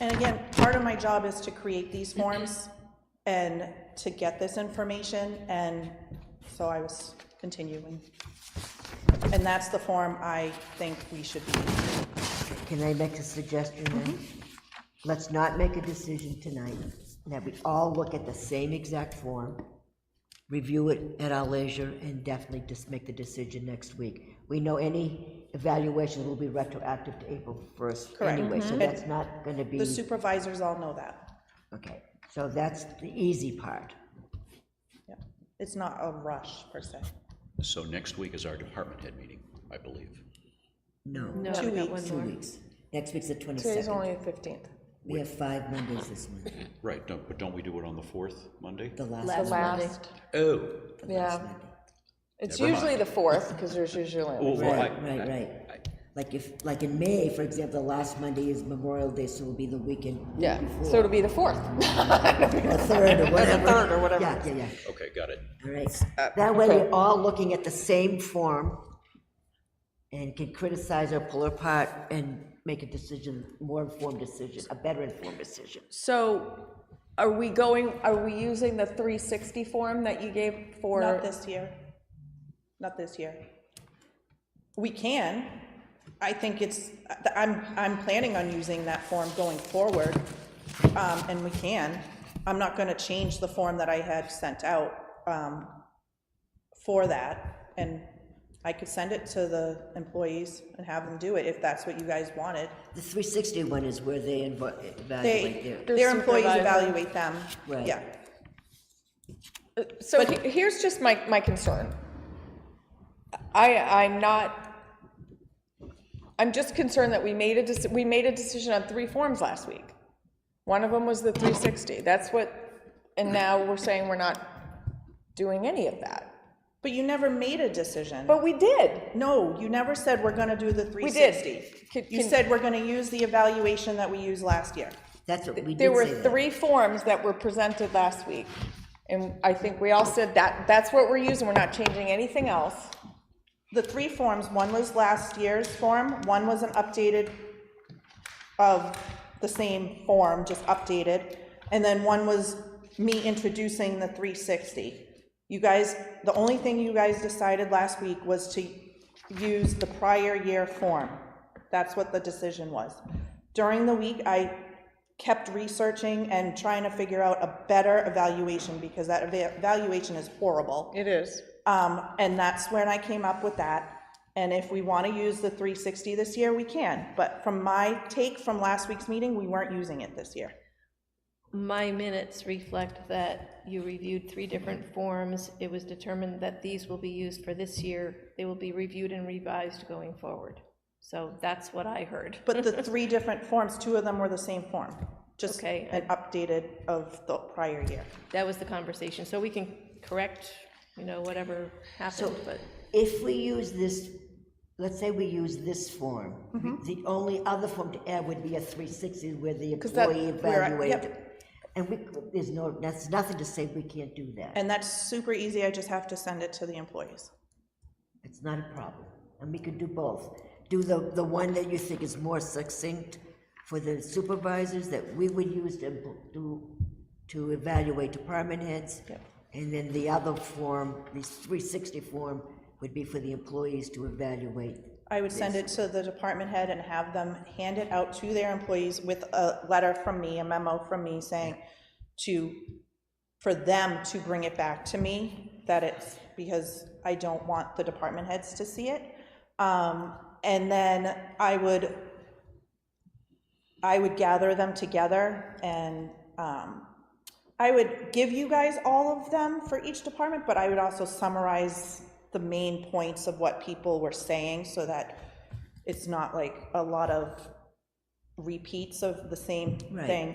and again, part of my job is to create these forms and to get this information, and so I was continuing. And that's the form I think we should be using. Can I make a suggestion then? Let's not make a decision tonight, that we all look at the same exact form, review it at our leisure, and definitely just make the decision next week. We know any evaluation will be retroactive to April 1st Correct. anyway, so that's not gonna be, The supervisors all know that. okay. So that's the easy part. Yeah. It's not a rush, per se. So next week is our department head meeting, I believe. No, No, 2 we got weeks. 2 one more. weeks. Next week's the today's 22nd. only the 15th. We have 5 Mondays this month. Right, but don't we do it on the 4th Monday? The last Last one. Monday. Last, Oh, yeah. Monday. It's Never usually mind. the 4th, because there's usually only Well, Right, right. Like in May, for example, the last Monday is Memorial Day, so it'll be the weekend yeah, before. so it'll be the 4th. Or third or whatever. third or whatever. Yeah. okay, got it. All right. That way we're all looking at the same form and can criticize or pull apart and make a decision, more informed decision, a better informed decision. So are we using the 360 form that you gave for? Not this year. Not this year. We can. I think I'm planning on using that form going forward, and we can. I'm not gonna change the form that I had sent out, for that, and I could send it to the employees and have them do it if that's what you guys wanted. The 360 one is where they evaluate Their employees supervisor. evaluate them, Right. yeah. So here's just my concern. I'm just concerned that we made a decision on 3 forms last week. One of them was the 360. And now we're saying we're not doing any of that. But you never made a decision. But we did. No, you never said we're gonna do the We did. 360. You said we're gonna use the evaluation that we used last year. That's what we There did were say that. 3 forms that were presented last week. And I think we all said that's what we're using. We're not changing anything else. The 3 forms, one was last year's form, one was an updated of the same form, just updated, and then one was me introducing the 360. You guys, the only thing you guys decided last week was to use the prior year form. That's what the decision was. During the week, I kept researching and trying to figure out a better evaluation because that evaluation is horrible. It is. And that's when I came up with that. And if we want to use the 360 this year, we can. But from my take from last week's meeting, we weren't using it this year. My minutes reflect that you reviewed 3 different forms. It was determined that these will be used for this year. They will be reviewed and revised going forward. So that's what I heard. But the 3 different forms, 2 of them were the same form, just Okay. an updated of the prior year. That was the conversation. So we can correct, whatever happened, but. If we use this, let's say we use this form, the only other form to add would be a 360 where the employee evaluated. And that's nothing to say we can't do that. And that's super easy, I just have to send it to the employees. It's not a problem. And we could do both. Do the one that you think is more succinct for the supervisors that we would use to evaluate department heads. And then the other form, this 360 form, would be for the employees to evaluate. I would send it to the department head and have them hand it out to their employees with a letter from me, a memo from me saying for them to bring it back to me, that it's because I don't want the department heads to see it. And then I would gather them together and I would give you guys all of them for each department, but I would also summarize the main points of what people were saying so that it's not like a lot of repeats of the same thing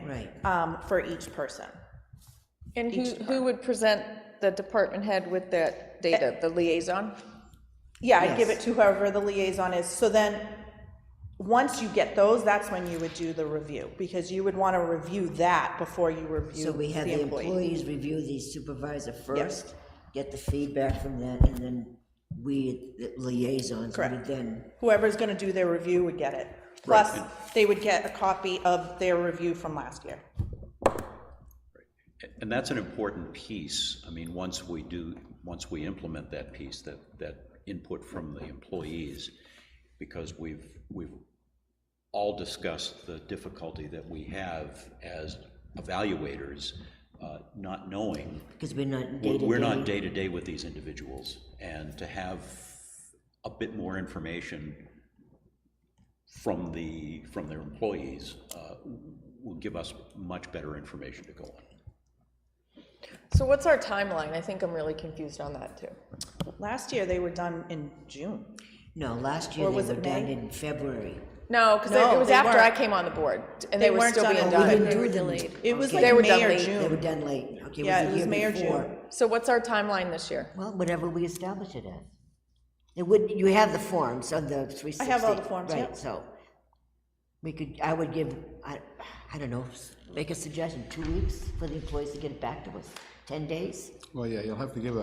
for each person. And who would present the department head with that data, the liaison? Yeah, I'd give it to whoever the liaison is. So then, once you get those, that's when you would do the review, because you would want to review that before you review So we have the the employee. employees review the supervisor first, get the feedback from that, and then we, the liaisons, would then. Whoever's going to do their review would get it. Plus, they would get a copy of their review from last year. And that's an important piece. I mean, once we implement that piece, that input from the employees, because we've all discussed the difficulty that we have as evaluators, not knowing. Because we're not day-to-day. We're not day-to-day with these individuals, and to have a bit more information from their employees will give us much better information to go on. So what's our timeline? I think I'm really confused on that too. Last year, they were done in June. No, last year Or they was were it done May? in February. No, because No, it was they after I weren't. came on the board, and They they were weren't still done being in- done. They were delayed. It was Okay. They were like done May or late. They were June. done late. Okay, Yeah, it it was was the May year or before. June. So what's our timeline this year? Well, whatever we establish it as. It would, you have the forms of the 360. I have all the forms, Right, yep. so I would give, I don't know, make a suggestion, 2 weeks for the employees to get it back to us, 10 days? Well, yeah, you'll have to give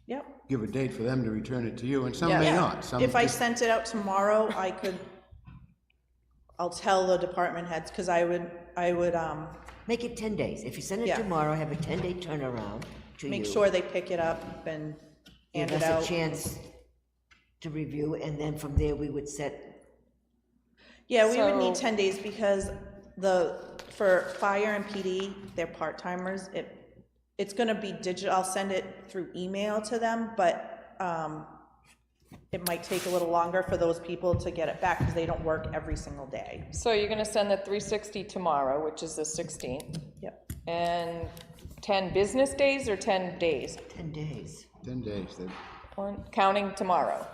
Yep. give a date for them to return it to you, and some Yeah. may Yeah. not. Some If I just- sent it out tomorrow, I'll tell the department heads, because I would, Make it 10 days. If you send it Yeah. tomorrow, have a 10-day turnaround to you. make sure they pick it up and hand Give it us a out. chance to review, and then from there, we would set, Yeah, we would need So- 10 days because for fire and PD, they're part-timers. It's gonna be digital, I'll send it through email to them, but, it might take a little longer for those people to get it back, because they don't work every single day. So you're gonna send the 360 tomorrow, which is the 16th, Yep. and 10 business days or 10 days? 10 days. 10 days, then. Counting tomorrow.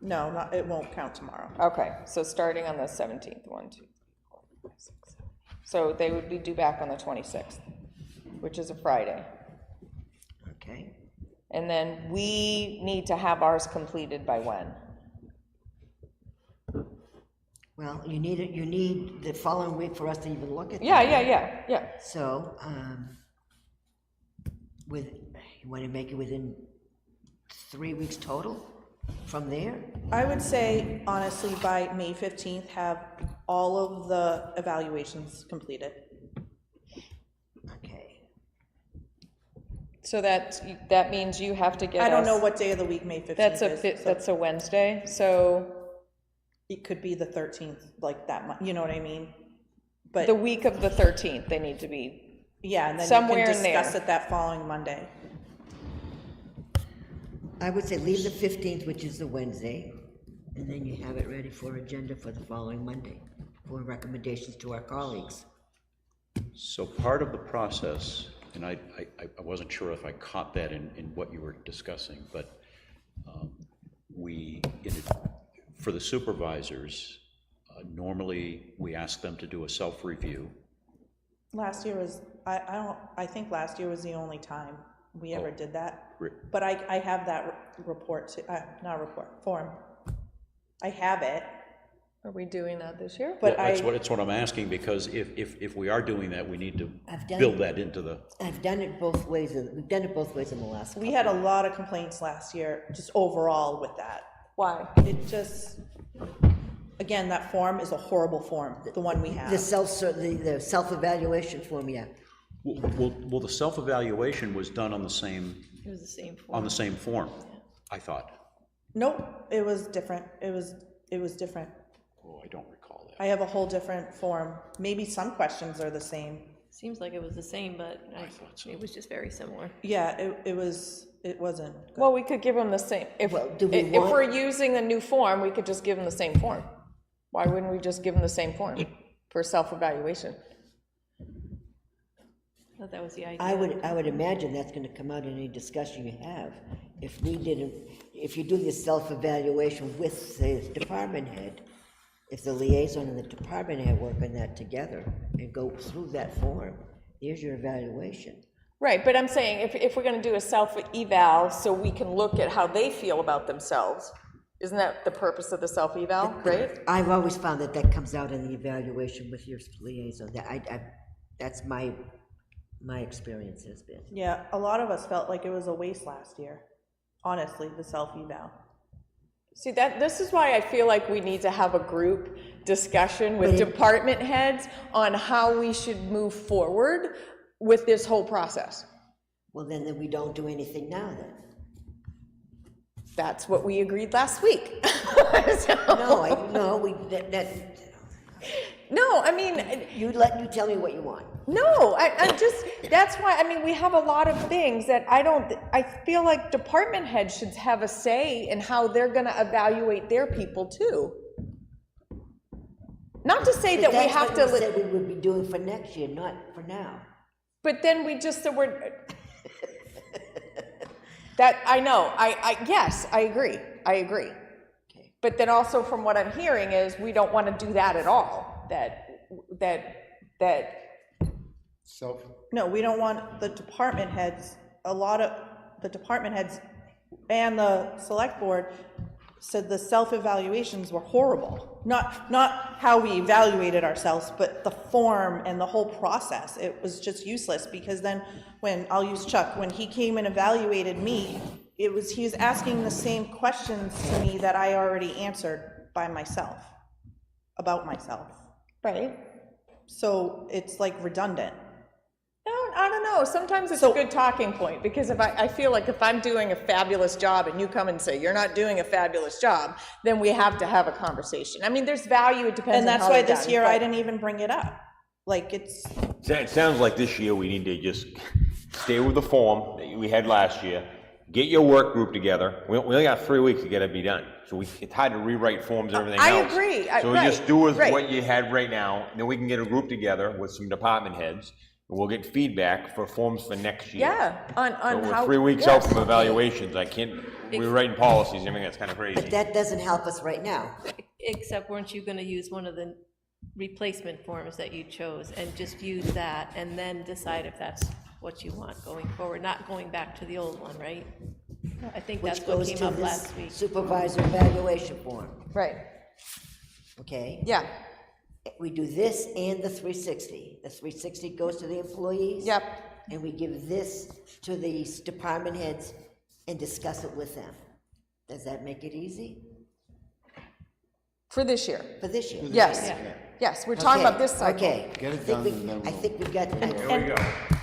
No, not, it won't count tomorrow. Okay, so starting on the 17th, 1, 2, 3, 4, 5, 6, 7. So they would be due back on the 26th, which is a Friday. Okay. And then we need to have ours completed by when? Well, you need the following week for us to even look at that. Yeah. So, you want to make it within 3 weeks total from there? I would say, honestly, by May 15th, have all of the evaluations completed. Okay. So that means you have to get us. I don't know what day of the week May 15th is. That's a Wednesday, so It could be the 13th, like that month, you know what I mean? But, the week of the 13th, they need to be, yeah, and then you somewhere can in there. discuss it that following Monday. I would say leave the 15th, which is the Wednesday, and then you have it ready for agenda for the following Monday, for recommendations to our colleagues. So part of the process, and I wasn't sure if I caught that in what you were discussing, but for the supervisors, normally we ask them to do a self-review. Last year was, I think last year was the only time we ever did that. But I have that report, not report, form. I have it, are we doing that this year? but That's what I'm asking, because if we are doing that, we need to I've done build it. that into the, I've done it both ways, we've done it both ways in the last we had a lot of complaints last year, just overall with that. Why? It just, again, that form is a horrible form, the one we have. The self-evaluation form, yeah. well, the self-evaluation was done on the same, It was the same form. form, I thought. Nope, it was different. It was different. Oh, I don't recall that. I have a whole different form. Maybe some questions are the same. Seems like it was the same, but it was just very similar. Yeah, it wasn't. Well, we could give them the same, if Well, do we if want- we're using the new form, we could just give them the same form. Why wouldn't we just give them the same form for self-evaluation? I thought that was the idea. I would imagine that's gonna come out in any discussion you have. If you do the self-evaluation with the department head, if the liaison and the department head work on that together and go through that form, here's your evaluation. Right, but I'm saying, if we're gonna do a self-eval, so we can look at how they feel about themselves, isn't that the purpose of the self-eval, right? I've always found that comes out in the evaluation with your liaison, that's my experience has been. Yeah, a lot of us felt like it was a waste last year, honestly, the self-eval. See, this is why I feel like we need to have a group discussion with department heads on how we should move forward with this whole process. Well, then we don't do anything now then. That's what we agreed last week. No, I mean, You tell me what you want. no, I just, that's why, I mean, we have a lot of things that I feel like department heads should have a say in how they're gonna evaluate their people too. Not to say that we have to. That's what you said we would be doing for next year, not for now. But then we just said we're, that, I know, yes, I agree. Okay. But then also from what I'm hearing is we don't want to do that at all, that, No, we don't want the department heads, a lot of the department heads and the select board said the self-evaluations were horrible. Not how we evaluated ourselves, but the form and the whole process. It was just useless, because then I'll use Chuck, when he came and evaluated me, he was asking the same questions to me that I already answered by myself, about myself. right? So it's like redundant. I don't know, sometimes it's a good talking point, because if I feel like if I'm doing a fabulous job and you come and say, you're not doing a fabulous job, then we have to have a conversation. I mean, there's value, it depends on And that's how why they're this done, year but- I didn't even bring it up. Like, it's, It sounds like this year we need to just stay with the form that we had last year get your work group together. We only got 3 weeks to get it be done. So it's hard to rewrite forms and everything I else. agree. So we just do with right. what you had right now, and then we can get a group together with some department heads, and we'll get feedback for forms for next year. Yeah, on So how. we're 3 weeks out yes. from evaluations. I can't, we're writing policies, I mean, that's kind of But crazy. that doesn't help us right now. Except weren't you gonna use one of the replacement forms that you chose and just use that and then decide if that's what you want going forward, not going back to the old one, right? I think that's Which what goes came to up this last week. supervisor evaluation form, Right, okay? yeah, We do this and the 360. The 360 goes to the employees. yep, And we give this to the department heads and discuss it with them. Does that make it easy for this year. for this year? Yes, yes, we're talking about this cycle. Okay. Get it I think done we- and then I we'll- think we've got, There we go.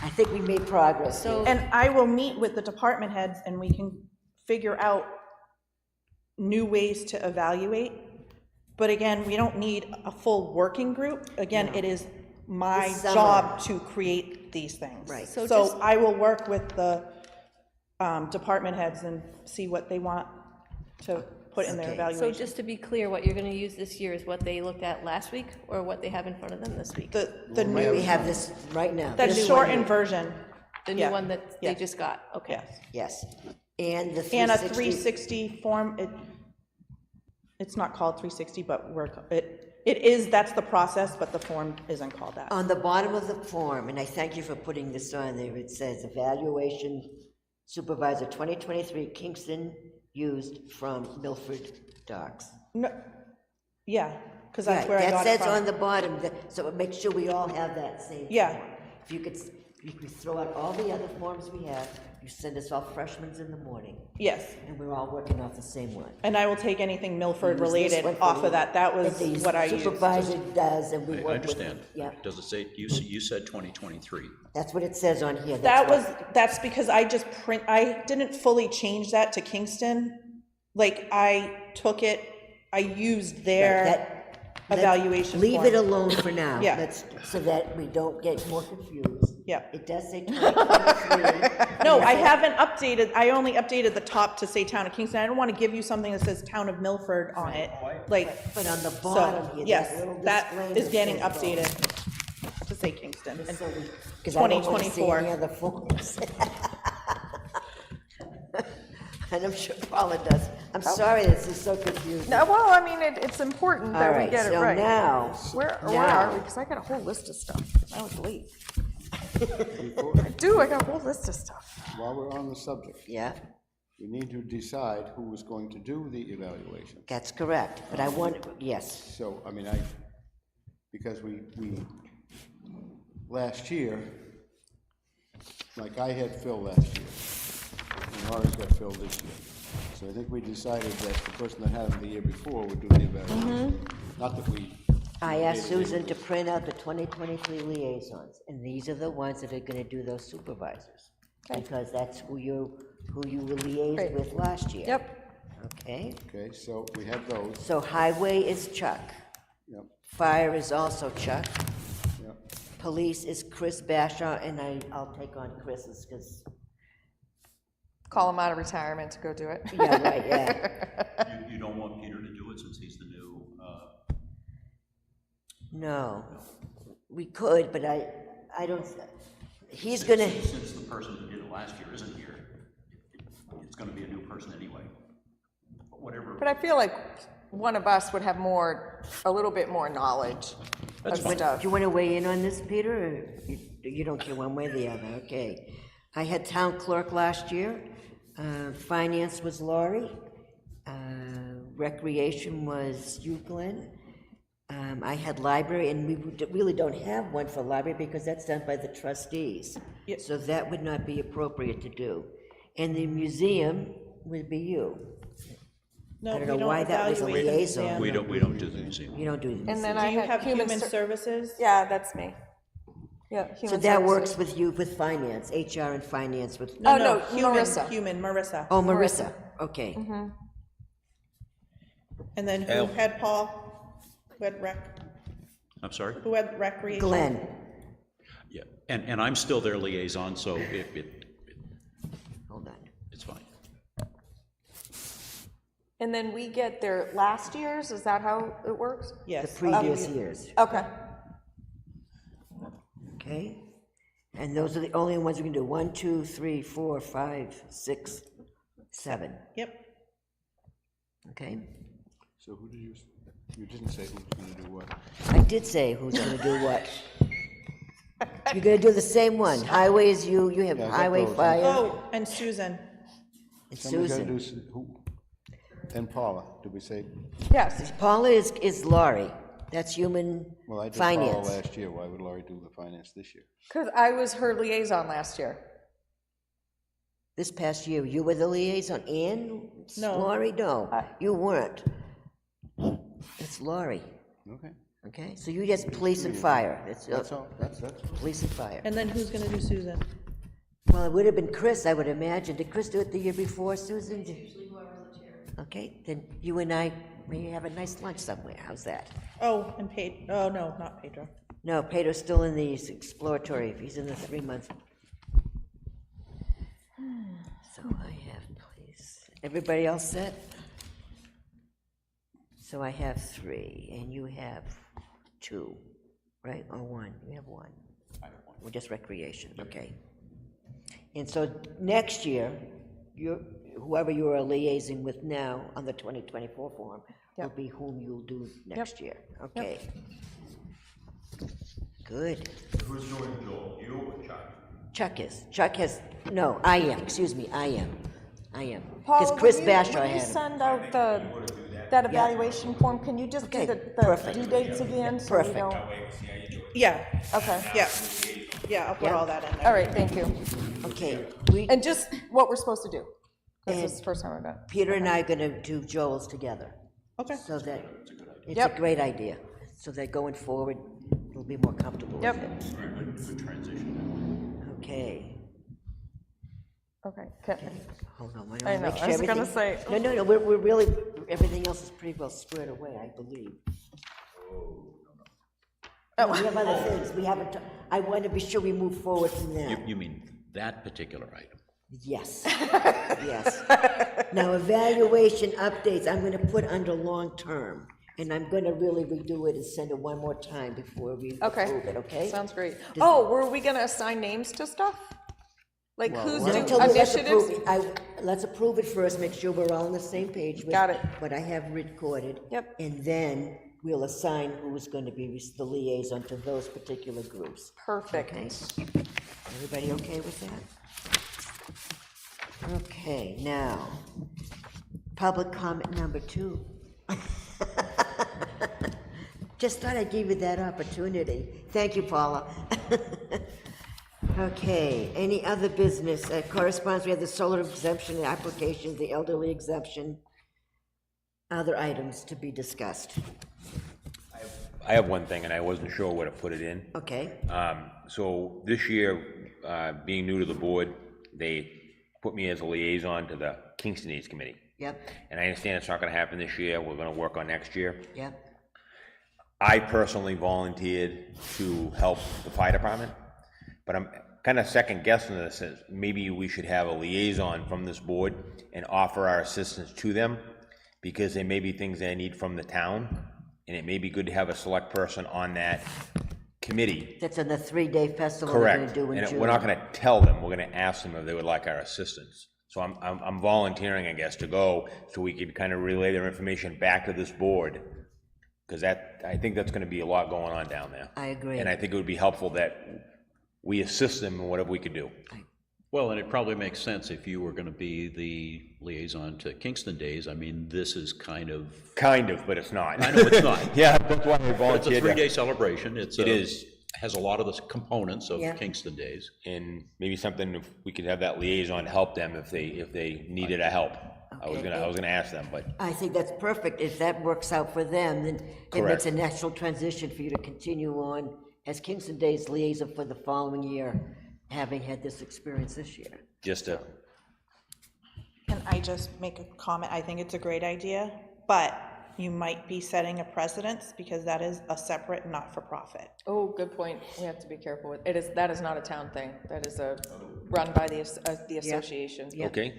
I think we made progress. So, And I will meet with the department heads and we can figure out new ways to evaluate. But again, we don't need a full working group. Again, it is my This summer. job to create these things. Right. So So just- I will work with the department heads and see what they want to put in their Okay. evaluation. so just to be clear, what you're gonna use this year is what they looked at last week, or what they have in front of them this week? The We new, have this right now. the This one shortened here. version, The new yeah, one that yeah. they just got, okay. yes. Yes. And the And a 360. 360 form, it's not called 360, but it is, that's the process, but the form isn't called that. On the bottom of the form, and I thank you for putting this on there, it says evaluation supervisor 2023 Kingston used from Milford Docks. No, yeah, because that's Right, where I that got it says on from. the bottom, so it makes sure we all have that same Yeah. form. If you could throw out all the other forms we have, you send us all freshmen in the morning, Yes, and we're all working off the same one. and I will take anything Milford Use this related one for off the- of that. That was the what I used. Supervisor does, and we I work with understand. it. Yeah, Does it say, you said 2023? that's what it says on here. That That's was, that's because I didn't fully change that to Kingston. Like, I took it, I used their let's evaluation Leave form. it alone for now. Yeah. So that we don't get more confused. Yeah. It does say 2023. No, I haven't updated, I only updated the top to say Town of Kingston. I don't want to give you something that says Town of Milford on it, like, But on the bottom so, here, yes, that little that disclaimer is getting says both. updated to say Kingston. And So we- 'cause I don't want to see 2024. any other forms. And I'm sure Paula does. I'm sorry this is so confusing. No, well, I mean, it's important All that we right, get it so right. now. Where are now- we? Because I got a whole list of stuff. I was late. I do, I got a whole list of stuff. While we're on the subject, Yeah, we need to decide who is going to do the evaluation. that's correct, but I want, yes, So, I mean, because we, last year, like I had Phil last year, and Laura's got Phil this year. So I think we decided that the person that had him the year before would do the evaluation. Not that we, I asked Susan to print out the 2023 liaisons, and these are the ones that are gonna do those supervisors. Because that's who you were liaised Great. with last year. Yep, Okay, okay, so we have those, so highway is Chuck, yep, fire is also Chuck, yep. police is Chris Bashaw, and I'll take on Chris's, because, call him out of retirement to go do it. yeah, right, yeah. You don't want Peter to do it since he's the new, No, we could, but I don't, he's gonna, since the person who did it last year isn't here, it's gonna be a new person anyway. But whatever. But I feel like one of us would have a little bit more knowledge of do stuff. you wanna weigh in on this, Peter, or you don't care one way or the other, okay. I had town clerk last year, finance was Laurie, recreation was you, Glenn. I had library, and we really don't have one for library because that's done by the trustees. So that would not be appropriate to do. And the museum would be you. No, I we don't know why that was a evaluate the liaison. museum. We don't do the museum. You don't do the And then museum. I Do you had have human ser- services? Yeah, that's me. Yeah, So human that services. works with you, with finance, HR and finance with, Oh, no, Human, Marissa. oh, Marissa, okay. And then who had Paul? Who had rec, I'm sorry? who had recreation? Glenn, Yeah, and I'm still their liaison, so hold on. it's fine. And then we get their last year's, is that how it works? The Yes. previous years, Okay, okay? And those are the only ones we can do, 1, 2, 3, 4, 5, 6, 7, Yep. okay? So who did you didn't say who's gonna do what. I did say who's gonna do what. You're gonna do the same one, highways, you have Yeah, I got highway, those. fire, Oh, and Susan. and Somebody's gotta Susan. do, who? And Paula, did we say? yes, Paula is Laurie, that's human Well, I did Paula finance. last year, why would Laurie do the finance this year? because I was her liaison last year. This past year, you were the liaison, and No. Laurie, no, you weren't. It's Laurie, Okay, okay? So you just police and fire, it's, that's all, that's, police and fire. And then who's gonna do Susan? Well, it would have been Chris, I would imagine. Did Chris do it the year before, Susan? Usually whoever's the chair. Okay, then you and I may have a nice lunch somewhere. How's that? Oh, and oh, no, not Pedro. No, Pedro's still in the exploratory. He's in the 3 months. So I have, please. Everybody else set? So I have 3, and you have 2, right? Or 1? You have 1. Or just recreation, okay. And so next year, whoever you are liaising with now on the 2024 form will be whom you'll do next year, okay? Good. Who's doing Joel, you or Chuck? Chuck has, no, I am, excuse me, I am. Because Paula, Chris when Bashaw you had him. send out that evaluation form, can you just do Okay, the perfect. due dates again? so we Perfect. know? Yeah, Okay, yeah, yeah, I'll put Yeah. all that in there. all right, thank you. Okay, And just what we're supposed to do. This And- is the first time I've done it. Peter and I are gonna do Joel's together. Okay. So that, it's a Yep. great idea, so that going forward, we'll be more comfortable with Yep. it. Good transition. Okay, Okay, hold on, I know, I was gonna say- No, we're really, everything else is pretty well squared away, I believe. No, we have other things, we haven't, I want to be sure we move forward from there. You mean that particular item? Yes, yes. Now, evaluation updates, I'm gonna put under long-term, and I'm gonna really redo it and send it one more time before we Okay. approve it, okay? sounds great. Oh, were we gonna assign names to stuff? Like who's Not doing until let's initiatives? let's approve it first, make sure we're all on the same page with Got it. what I have recorded. Yep. And then we'll assign who's going to be the liaison to those particular groups. Perfect. Okay? Everybody okay with that? Okay, now, public comment number 2. Just thought I'd give you that opportunity. Thank you, Paula. Okay, any other business? Correspondence, we have the solar exemption, the application, the elderly exemption, other items to be discussed. I have one thing, and I wasn't sure where to put it in. Okay, So this year, being new to the board, they put me as a liaison to the Kingston Needs Committee. yep, And I understand it's not gonna happen this year, we're gonna work on next year. yep, I personally volunteered to help the fire department, but I'm kind of second guessing this, as maybe we should have a liaison from this board and offer our assistance to them, because there may be things they need from the town, and it may be good to have a select person on that committee. that's on the 3-day festival we're gonna Correct, do in and June. we're not gonna tell them, we're gonna ask them if they would like our assistance. So I'm volunteering, I guess, to go, so we could kind of relay their information back to this board, because I think that's gonna be a lot going on down there. I agree. And I think it would be helpful that we assist them in whatever we could do. Well, and it probably makes sense if you were going to be the liaison to Kingston Days. I mean, this is kind of, Kind of, but it's not. I know it's not. Yeah, that's why I But it's a volunteered. 3-day celebration. It is. has a lot of the components of Yeah. Kingston Days. And maybe something, if we could have that liaison to help them if they needed a help. I was gonna ask them, but I think that's perfect. If that works out for them, then it makes Correct. a natural transition for you to continue on as Kingston Days liaison for the following year, having had this experience this year. just to, Can I just make a comment? I think it's a great idea, but you might be setting a precedence because that is a separate not-for-profit. Oh, good point. We have to be careful with, that is not a town thing. That is run by the association. Yeah. okay,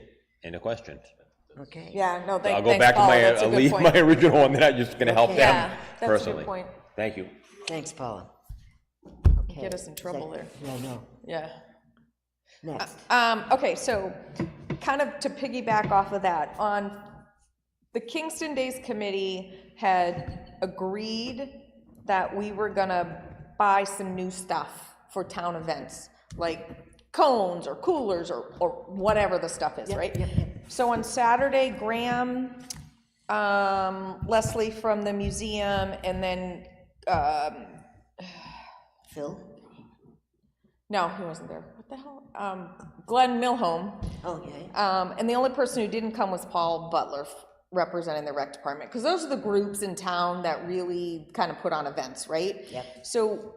and a question. Okay. Yeah, no, I'll thanks, go back to Paul, my, that's a good leave point. my original one, then I'm just gonna help Okay. them Yeah, that's a personally. good point. Thank you. Thanks, Paula. Okay. Get us in trouble there. Yeah, no. Yeah. Next. Okay, so kind of to piggyback off of that, on the Kingston Days Committee had agreed that we were gonna buy some new stuff for town events, like cones or coolers or whatever the stuff is, right? So on Saturday, Graham, Leslie from the museum, and then, Phil? no, he wasn't there. What the hell? Glenn Milholm. Oh, yeah. And the only person who didn't come was Paul Butler, representing the rec department, because those are the groups in town that really kind of put on events, right? Yep. So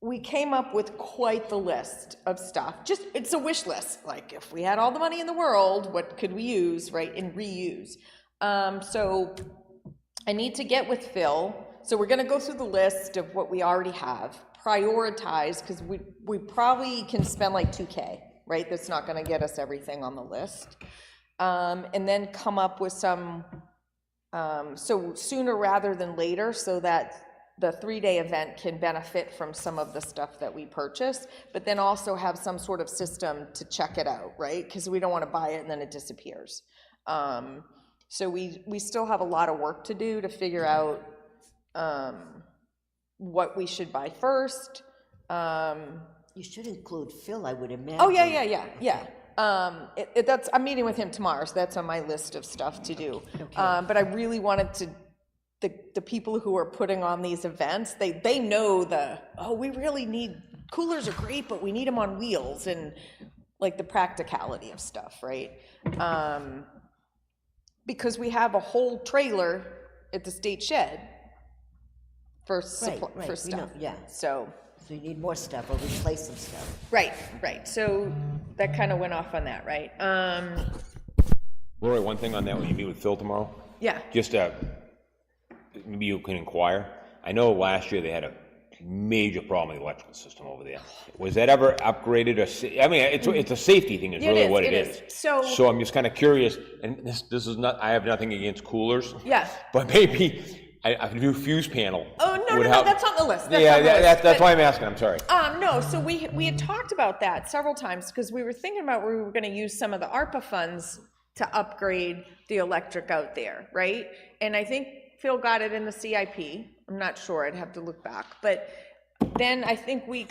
we came up with quite the list of stuff. Just, it's a wish list. Like, if we had all the money in the world, what could we use, right, and reuse? So I need to get with Phil. So we're gonna go through the list of what we already have, prioritize, because we probably can spend like 2K, right? That's not gonna get us everything on the list. And then come up with some, so sooner rather than later, so that the 3-day event can benefit from some of the stuff that we purchase, but then also have some sort of system to check it out, right? Because we don't want to buy it and then it disappears. So we still have a lot of work to do to figure out what we should buy first. You should include Phil, I would imagine. Oh, yeah. That's, I'm meeting with him tomorrow, so that's on my list of stuff to do. Okay. But I really wanted to, the people who are putting on these events, they know we really need, coolers are great, but we need them on wheels, and like the practicality of stuff, right? Because we have a whole trailer at the state shed for Right, we know, stuff. yeah. So you need more stuff or replace some stuff. right. So that kind of went off on that, right? Lori, one thing on that, when you meet with Phil tomorrow, Yeah. just maybe you can inquire. I know last year they had a major problem with the electrical system over there. Was that ever upgraded or, I mean, it's a safety thing is It really is, what it it is. is. So I'm just kind of curious, and this is not, I have nothing against coolers. Yeah. But maybe a new fuse panel. Oh, no, would no, help. that's on the list. Yeah, that's why I'm asking, I'm sorry. No, so we had talked about that several times, because we were thinking about where we were gonna use some of the ARPA funds to upgrade the electric out there, right? And I think Phil got it in the CIP. I'm not sure, I'd have to look back. But then I think we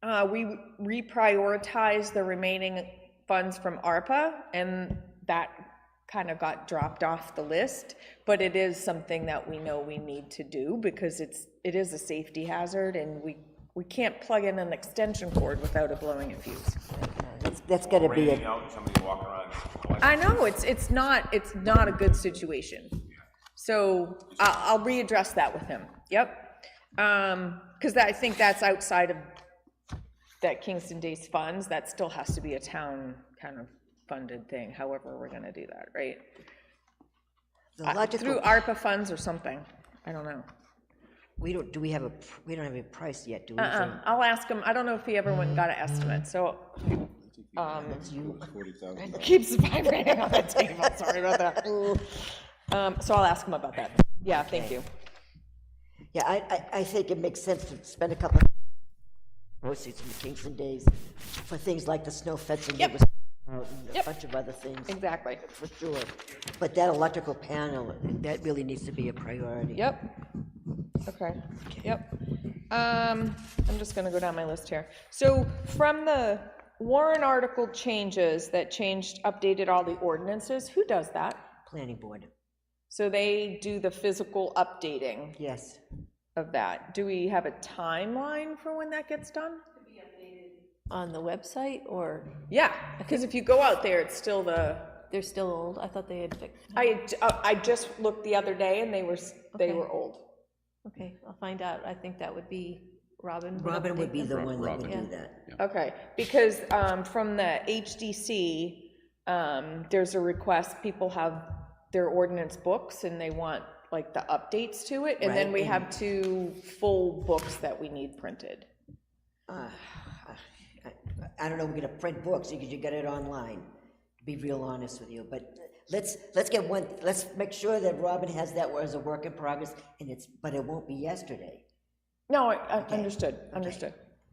reprioritized the remaining funds from ARPA, and that kind of got dropped off the list. But it is something that we know we need to do, because it is a safety hazard, and we can't plug in an extension cord without it blowing a fuse. That's gotta be Raining out and somebody walking around. I know, it's not a good situation. So I'll readdress that with him, yep. Because I think that's outside of that Kingston Days funds, that still has to be a town kind of funded thing, however we're gonna do that, right? the logical. Through ARPA funds or something, I don't know. We don't have a price yet, do we? I'll ask him, I don't know if he ever went and got an estimate, so, That's you. keeps vibrating on the table, sorry about that. So I'll ask him about that. Yeah, thank you. Yeah, I think it makes sense to spend a couple proceeds from the Kingston Days for things like the snow fencing that was out and a bunch of other things. Exactly. For sure. But that electrical panel, that really needs to be a priority. Yep. Okay, yep. I'm just gonna go down my list here. So from the warrant article changes that updated all the ordinances, who does that? Planning board, So they do the physical updating yes. of that. Do we have a timeline for when that gets done? On the website, or Yeah, because if you go out there, it's still they're still old? I thought they had fixed. I just looked the other day and they were old. Okay, I'll find out. I think that would be Robin. Robin would be update the them. one that would Yeah. do that. Okay, because from the HDC, there's a request, people have their ordinance books and they want like the updates to it, and then Right, we and- have 2 full books that we need printed. I don't know, we're gonna print books, because you get it online. be real honest with you, but let's make sure that Robin has that as a work in progress, and but it won't be yesterday. No, I understood,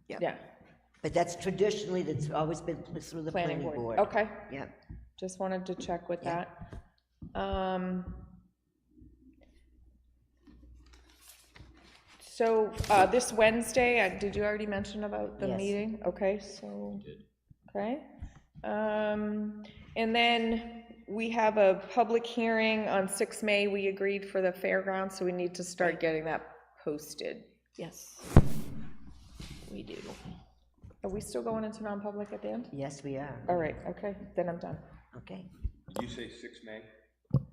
Yeah. yeah, But that's always been through the planning board. okay, Yeah. just wanted to check with Yeah. that. So, this Wednesday, did you already mention about the Yes. meeting? Okay, so, okay. And then we have a public hearing on 6 May, we agreed for the fairgrounds, so we need to start getting that posted. Yes, we do. Are we still going into non-public at the end? Yes, we are. All right, okay, then I'm done. Okay. Did you say 6 May?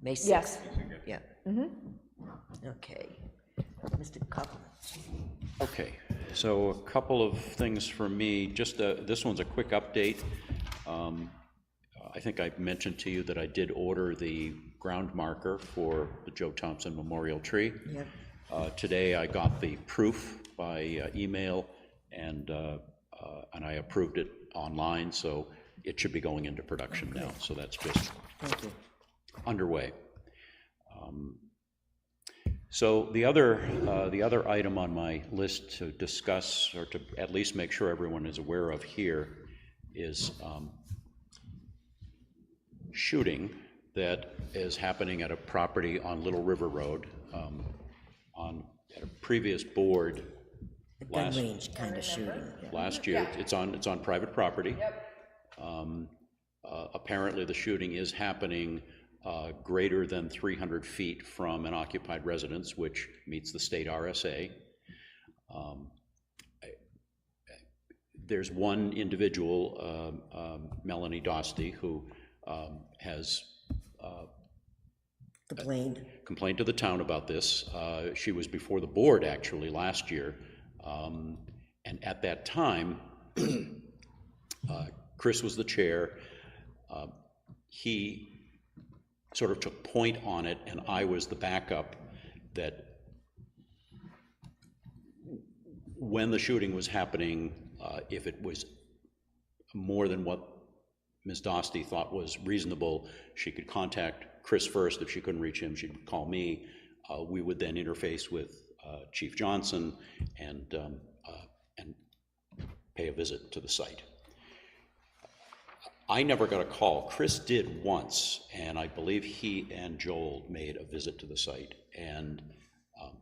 May 6th? Yes. Yeah. Okay. Mr. Copeland. Okay, so a couple of things for me, just, this one's a quick update. I think I mentioned to you that I did order the ground marker for the Joe Thompson Memorial Tree. Yep. Today I got the proof by email, and I approved it online, so it should be going into production now, so that's just Thank you. underway. So the other item on my list to discuss, or to at least make sure everyone is aware of here, is shooting that is happening at a property on Little River Road. At a previous board Gun range kind of shooting. Yeah. last year, it's on private property. Apparently the shooting is happening greater than 300 feet from an occupied residence, which meets the state RSA. There's one individual, Melanie Dosty, who has complained to the town about this. She was before the board actually last year, and at that time, Chris was the chair. He sort of took point on it, and I was the backup, that when the shooting was happening, if it was more than what Ms. Dosty thought was reasonable, she could contact Chris first. If she couldn't reach him, she'd call me. We would then interface with Chief Johnson and pay a visit to the site. I never got a call. Chris did once, and I believe he and Joel made a visit to the site. And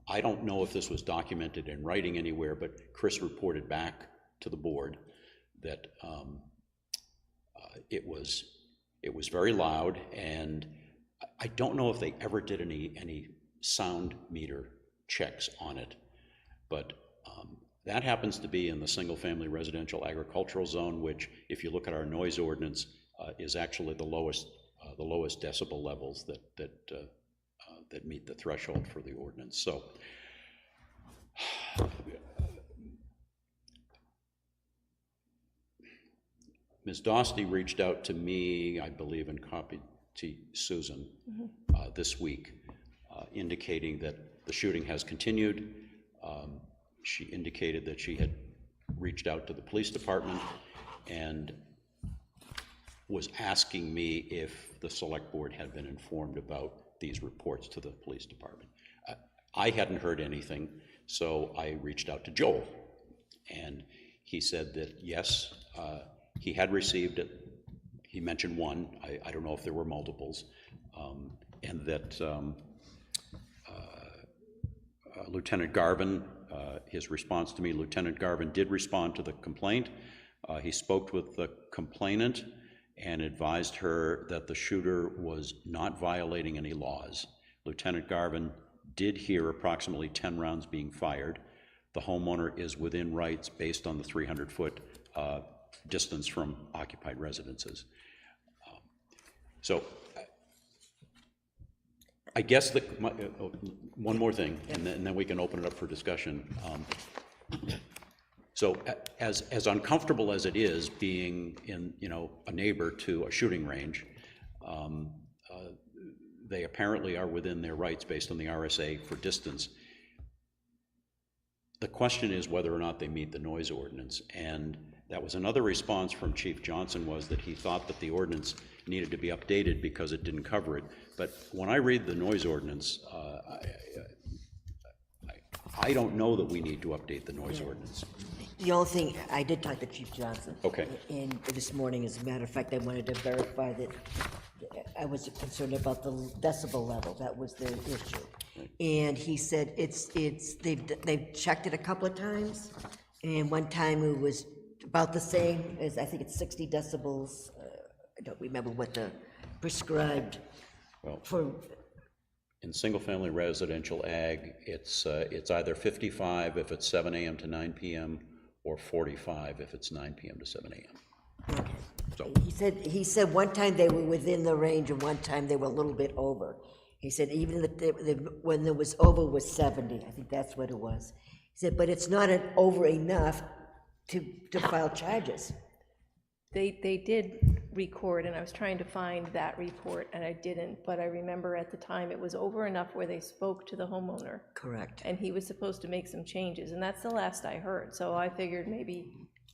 I don't know if this was documented in writing anywhere, but Chris reported back to the board that it was very loud, and I don't know if they ever did any sound meter checks on it, but that happens to be in the single-family residential agricultural zone, which, if you look at our noise ordinance, is actually the lowest decibel levels that meet the threshold for the ordinance. So, Ms. Dosty reached out to me, I believe, and copied to Susan this week, indicating that the shooting has continued. She indicated that she had reached out to the police department and was asking me if the select board had been informed about these reports to the police department. I hadn't heard anything, so I reached out to Joel, and he said that yes, he had received it. He mentioned one. I don't know if there were multiples, and that Lieutenant Garvin, his response to me, Lieutenant Garvin did respond to the complaint. He spoke with the complainant and advised her that the shooter was not violating any laws. Lieutenant Garvin did hear approximately 10 rounds being fired. The homeowner is within rights based on the 300-foot distance from occupied residences. So I guess one more thing, and then we can open it up for discussion. So as uncomfortable as it is being in, a neighbor to a shooting range, they apparently are within their rights based on the RSA for distance. The question is whether or not they meet the noise ordinance, and that was another response from Chief Johnson, was that he thought that the ordinance needed to be updated because it didn't cover it. But when I read the noise ordinance, I don't know that we need to update the noise ordinance. The only thing, I did talk to Chief Johnson. Okay. And this morning, as a matter of fact, I wanted to verify that I was concerned about the decibel level. That was their issue. And he said they've checked it a couple of times, and one time it was about the same as, I think it's 60 decibels. I don't remember what the prescribed Well, for, in single-family residential ag, it's either 55 if it's 7 a.m. to 9 p.m., or 45 if it's 9 p.m. to 7 a.m. So, he said one time they were within the range and one time they were a little bit over. He said even when there was over was 70, I think that's what it was. He said, but it's not over enough to file charges. They did record, and I was trying to find that report, and I didn't, but I remember at the time it was over enough where they spoke to the homeowner. Correct. And he was supposed to make some changes, and that's the last I heard, so I figured maybe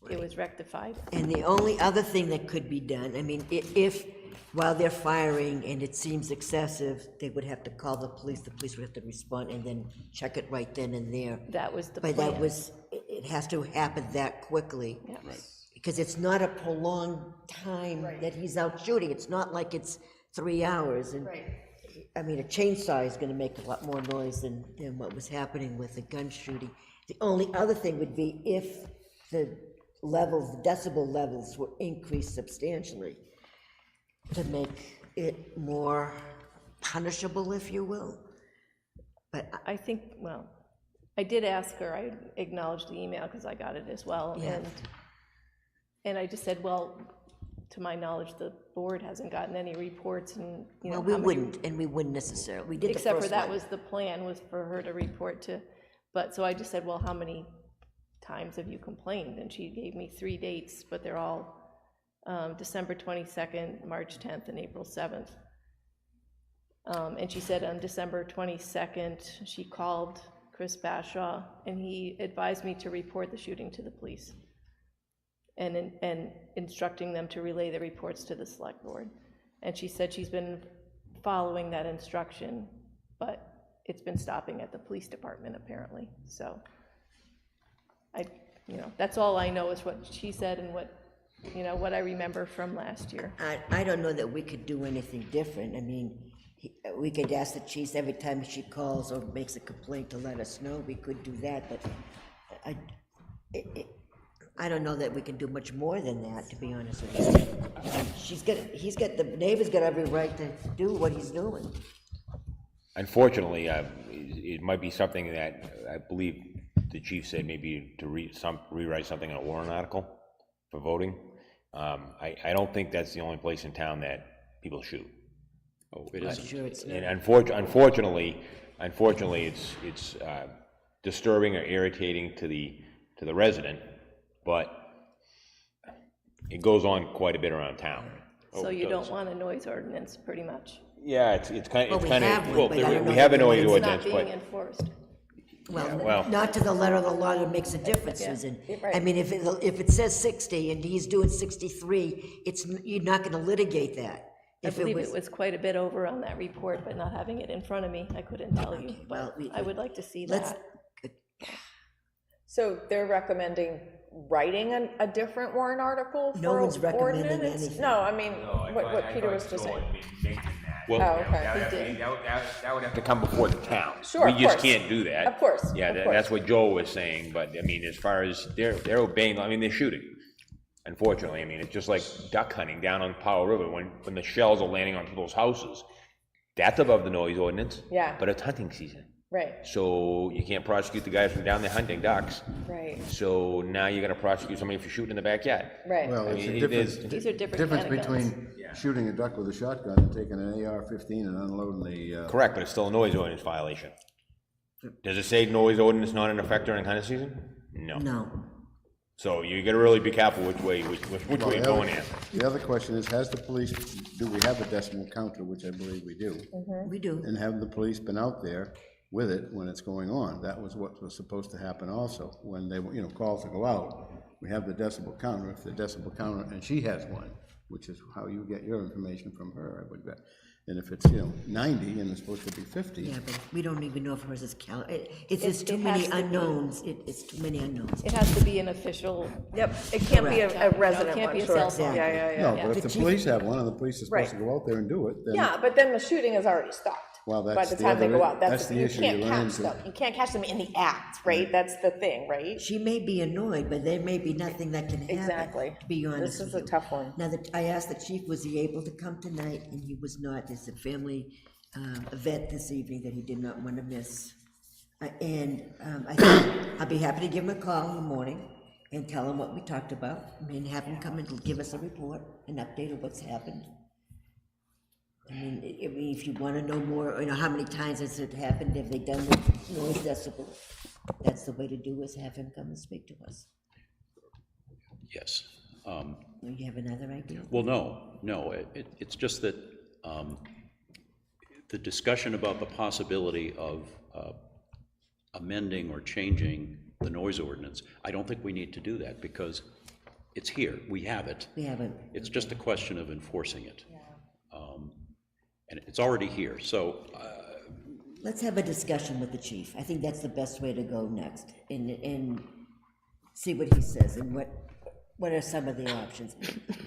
it was rectified. And the only other thing that could be done, I mean, if while they're firing and it seems excessive, they would have to call the police would have to respond and then check it right then and there. That was the But plan. that was, it has to happen that quickly. Yeah. Because it's not a prolonged time that he's out shooting. It's not like it's 3 hours. And I mean, a chainsaw is gonna make a lot more noise than what was happening with the gun shooting. The only other thing would be if the levels, the decibel levels were increased substantially to make it more punishable, if you will. But I think, well, I did ask her, I acknowledged the email because I got it as well, Yeah. and I just said, well, to my knowledge, the board hasn't gotten any reports, and, you know, well, we how many- wouldn't, and we wouldn't necessarily. We did the except for first that one. was the plan, was for her to report to, but, so I just said, well, how many times have you complained? And she gave me 3 dates, but they're all December 22nd, March 10th, and April 7th. And she said on December 22nd, she called Chris Bashaw, and he advised me to report the shooting to the police, and instructing them to relay the reports to the select board. And she said she's been following that instruction, but it's been stopping at the police department apparently. So that's all I know is what she said and what I remember from last year. I don't know that we could do anything different. I mean, we could ask the chief every time she calls or makes a complaint to let us know. We could do that, but I don't know that we can do much more than that, to be honest with you. The neighbor's got every right to do what he's doing. Unfortunately, it might be something that I believe the chief said maybe to rewrite something in a warrant article for voting. I don't think that's the only place in town that people shoot. oh, it I'm isn't. sure it's not. And unfortunately, it's disturbing or irritating to the resident, but it goes on quite a bit around town. So you don't want a noise ordinance, pretty much. Yeah, it's kind Well, of, we have one, well, but I don't we know have that an noise It's not ordinance, being but enforced. Well, not to the letter of the law that makes a difference, Susan. I mean, if it says 60 and he's doing 63, you're not gonna litigate that. I If believe it was quite a bit over on that report, but not having it in front of me, I couldn't tell you, well, but I would like to see let's- that. So they're recommending writing a different warrant article No for one's recommending ordinance? anything. No, I mean, what Peter was just saying. Well, Oh, okay. that would have to come before the town. Sure, We of just course. can't do that. Of course, Yeah, of course. that's what Joel was saying, but, I mean, as far as, they're obeying, I mean, they're shooting. Unfortunately, I mean, it's just like duck hunting down on Powell River, when the shells are landing on people's houses. That's above the noise ordinance. Yeah. But it's hunting season, Right, so you can't prosecute the guys from down there hunting ducks. right, So now you're gonna prosecute somebody for shooting in the backyard. right. Well, it's mean, a it difference. is- These are different Difference kind of guns. between shooting a duck with a shotgun and taking an AR-15 and unloading the, Correct, but it's still a noise ordinance violation. Does it say noise ordinance not in effect during hunting season? No. No. So you gotta really be careful which way you're going here. The other question is, do we have a decimal counter, which I believe we do? We do. And have the police been out there with it when it's going on. That was what was supposed to happen also, when they, calls to go out. We have the decibel counter, if the decibel counter, and she has one, which is how you get your information from her, I would bet. And if it's, 90 and it's supposed to be 50. Yeah, but we don't even know if hers is it's just too it many has to be. unknowns. It's too many unknowns. It has to be an official, Yep, it can't be a resident can't one, be a sure. cell phone. Yeah. No, but if The the chief- police have one, and the police are supposed to Right. go out there and do it, then. Yeah, but then the shooting is already stopped. Well, By that's the the time they other- go out, that's the you issue can't you run catch into. them, you can't catch them in the act, right? That's the thing, right? She may be annoyed, but there may be nothing that can happen. Exactly. To be honest This is with a you. tough one. Now, I asked the chief, was he able to come tonight, and he was not. There's a family event this evening that he did not want to miss. I think I'll be happy to give him a call in the morning and tell him what we talked about. I mean, have him come and give us a report, an update of what's happened. I mean, if you want to know more, how many times has it happened, have they done the noise decibel? That's the way to do, is have him come and speak to us. Yes. You have another idea? Well, no, it's just that the discussion about the possibility of amending or changing the noise ordinance, I don't think we need to do that, because it's here, we have it. We haven't. It's just a question of enforcing it. And it's already here, so, Let's have a discussion with the chief. I think that's the best way to go next, and see what he says, and what are some of the options.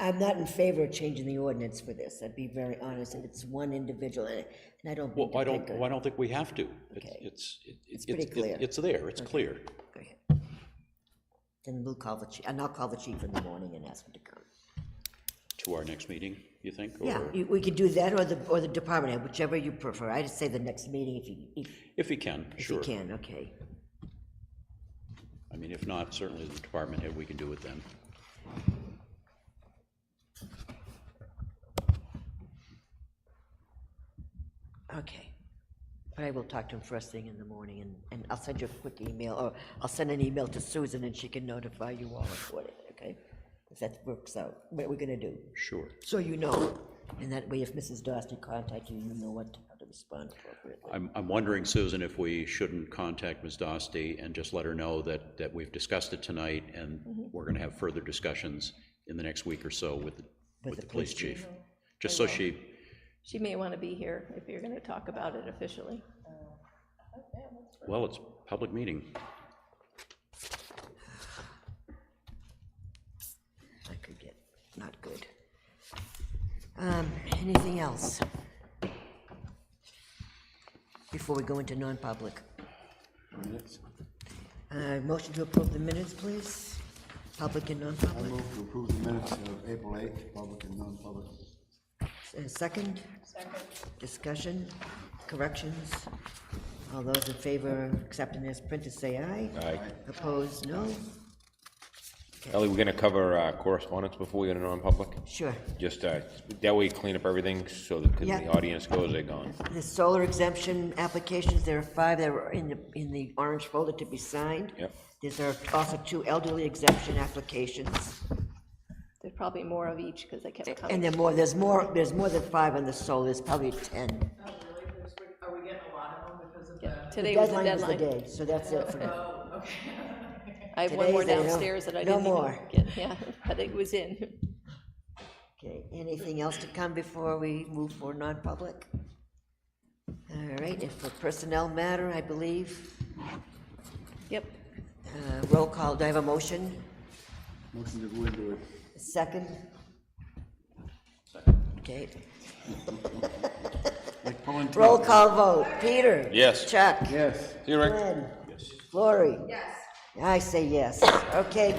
I'm not in favor of changing the ordinance for this, I'd be very honest, and it's one individual, and I don't well, mean to pick her. I don't think we have to. Okay. It's pretty clear. It's there, it's clear. Go ahead. Then we'll call the chief, and I'll call the chief in the morning and ask him to come. To our next meeting, you think? Yeah, Or we could do that, or the department head, whichever you prefer. I'd say the next meeting if if he can, you sure. can, okay. I mean, if not, certainly the department head, we can do it then. Okay. But I will talk to him first thing in the morning, and I'll send you a quick email, or I'll send an email to Susan, and she can notify you all accordingly, okay? If that works out, what we're gonna do. Sure. So you know, and that way if Mrs. Dosty contacts you, you know how to respond appropriately. I'm wondering, Susan, if we shouldn't contact Ms. Dosty and just let her know that we've discussed it tonight, and we're gonna have further discussions in the next week or so with the police chief. Just so she may want to be here if you're going to talk about it officially. well, it's a public meeting. That could get not good. Anything else? Before we go into non-public. Minutes. Motion to approve the minutes, please? Public and I non-public. move to approve the minutes of April 8th, public and non-public. Second? Second. Discussion, corrections? All those in favor of accepting as printed, say aye. Aye. Opposed, no? Ellie, we're gonna cover correspondence before we go to non-public? Sure. Just, that way you clean up everything, so that, because Yeah. the audience goes, they're gone. The solar exemption applications, there are 5 that are in the orange folder to be signed. Yep. There's also 2 elderly exemption applications. There's probably more of each because they kept coming. And there's more than 5 on the solar, there's probably 10. Are we getting a lot of them because of the? Today was the Deadline was the deadline. day, so that's it for now. Oh, okay. I have one more Today's the- no- downstairs that I no didn't even more. get, yeah, but it was in. Okay, anything else to come before we move for non-public? All right, and for personnel matter, I believe, Yep. roll call, do I have a motion? Motion to go into it. Second? Okay, Like pulling teeth. roll call vote, Peter? Yes. Chuck? Yes. See you, Rick? Glenn? Lori? Yes. I say yes, okay.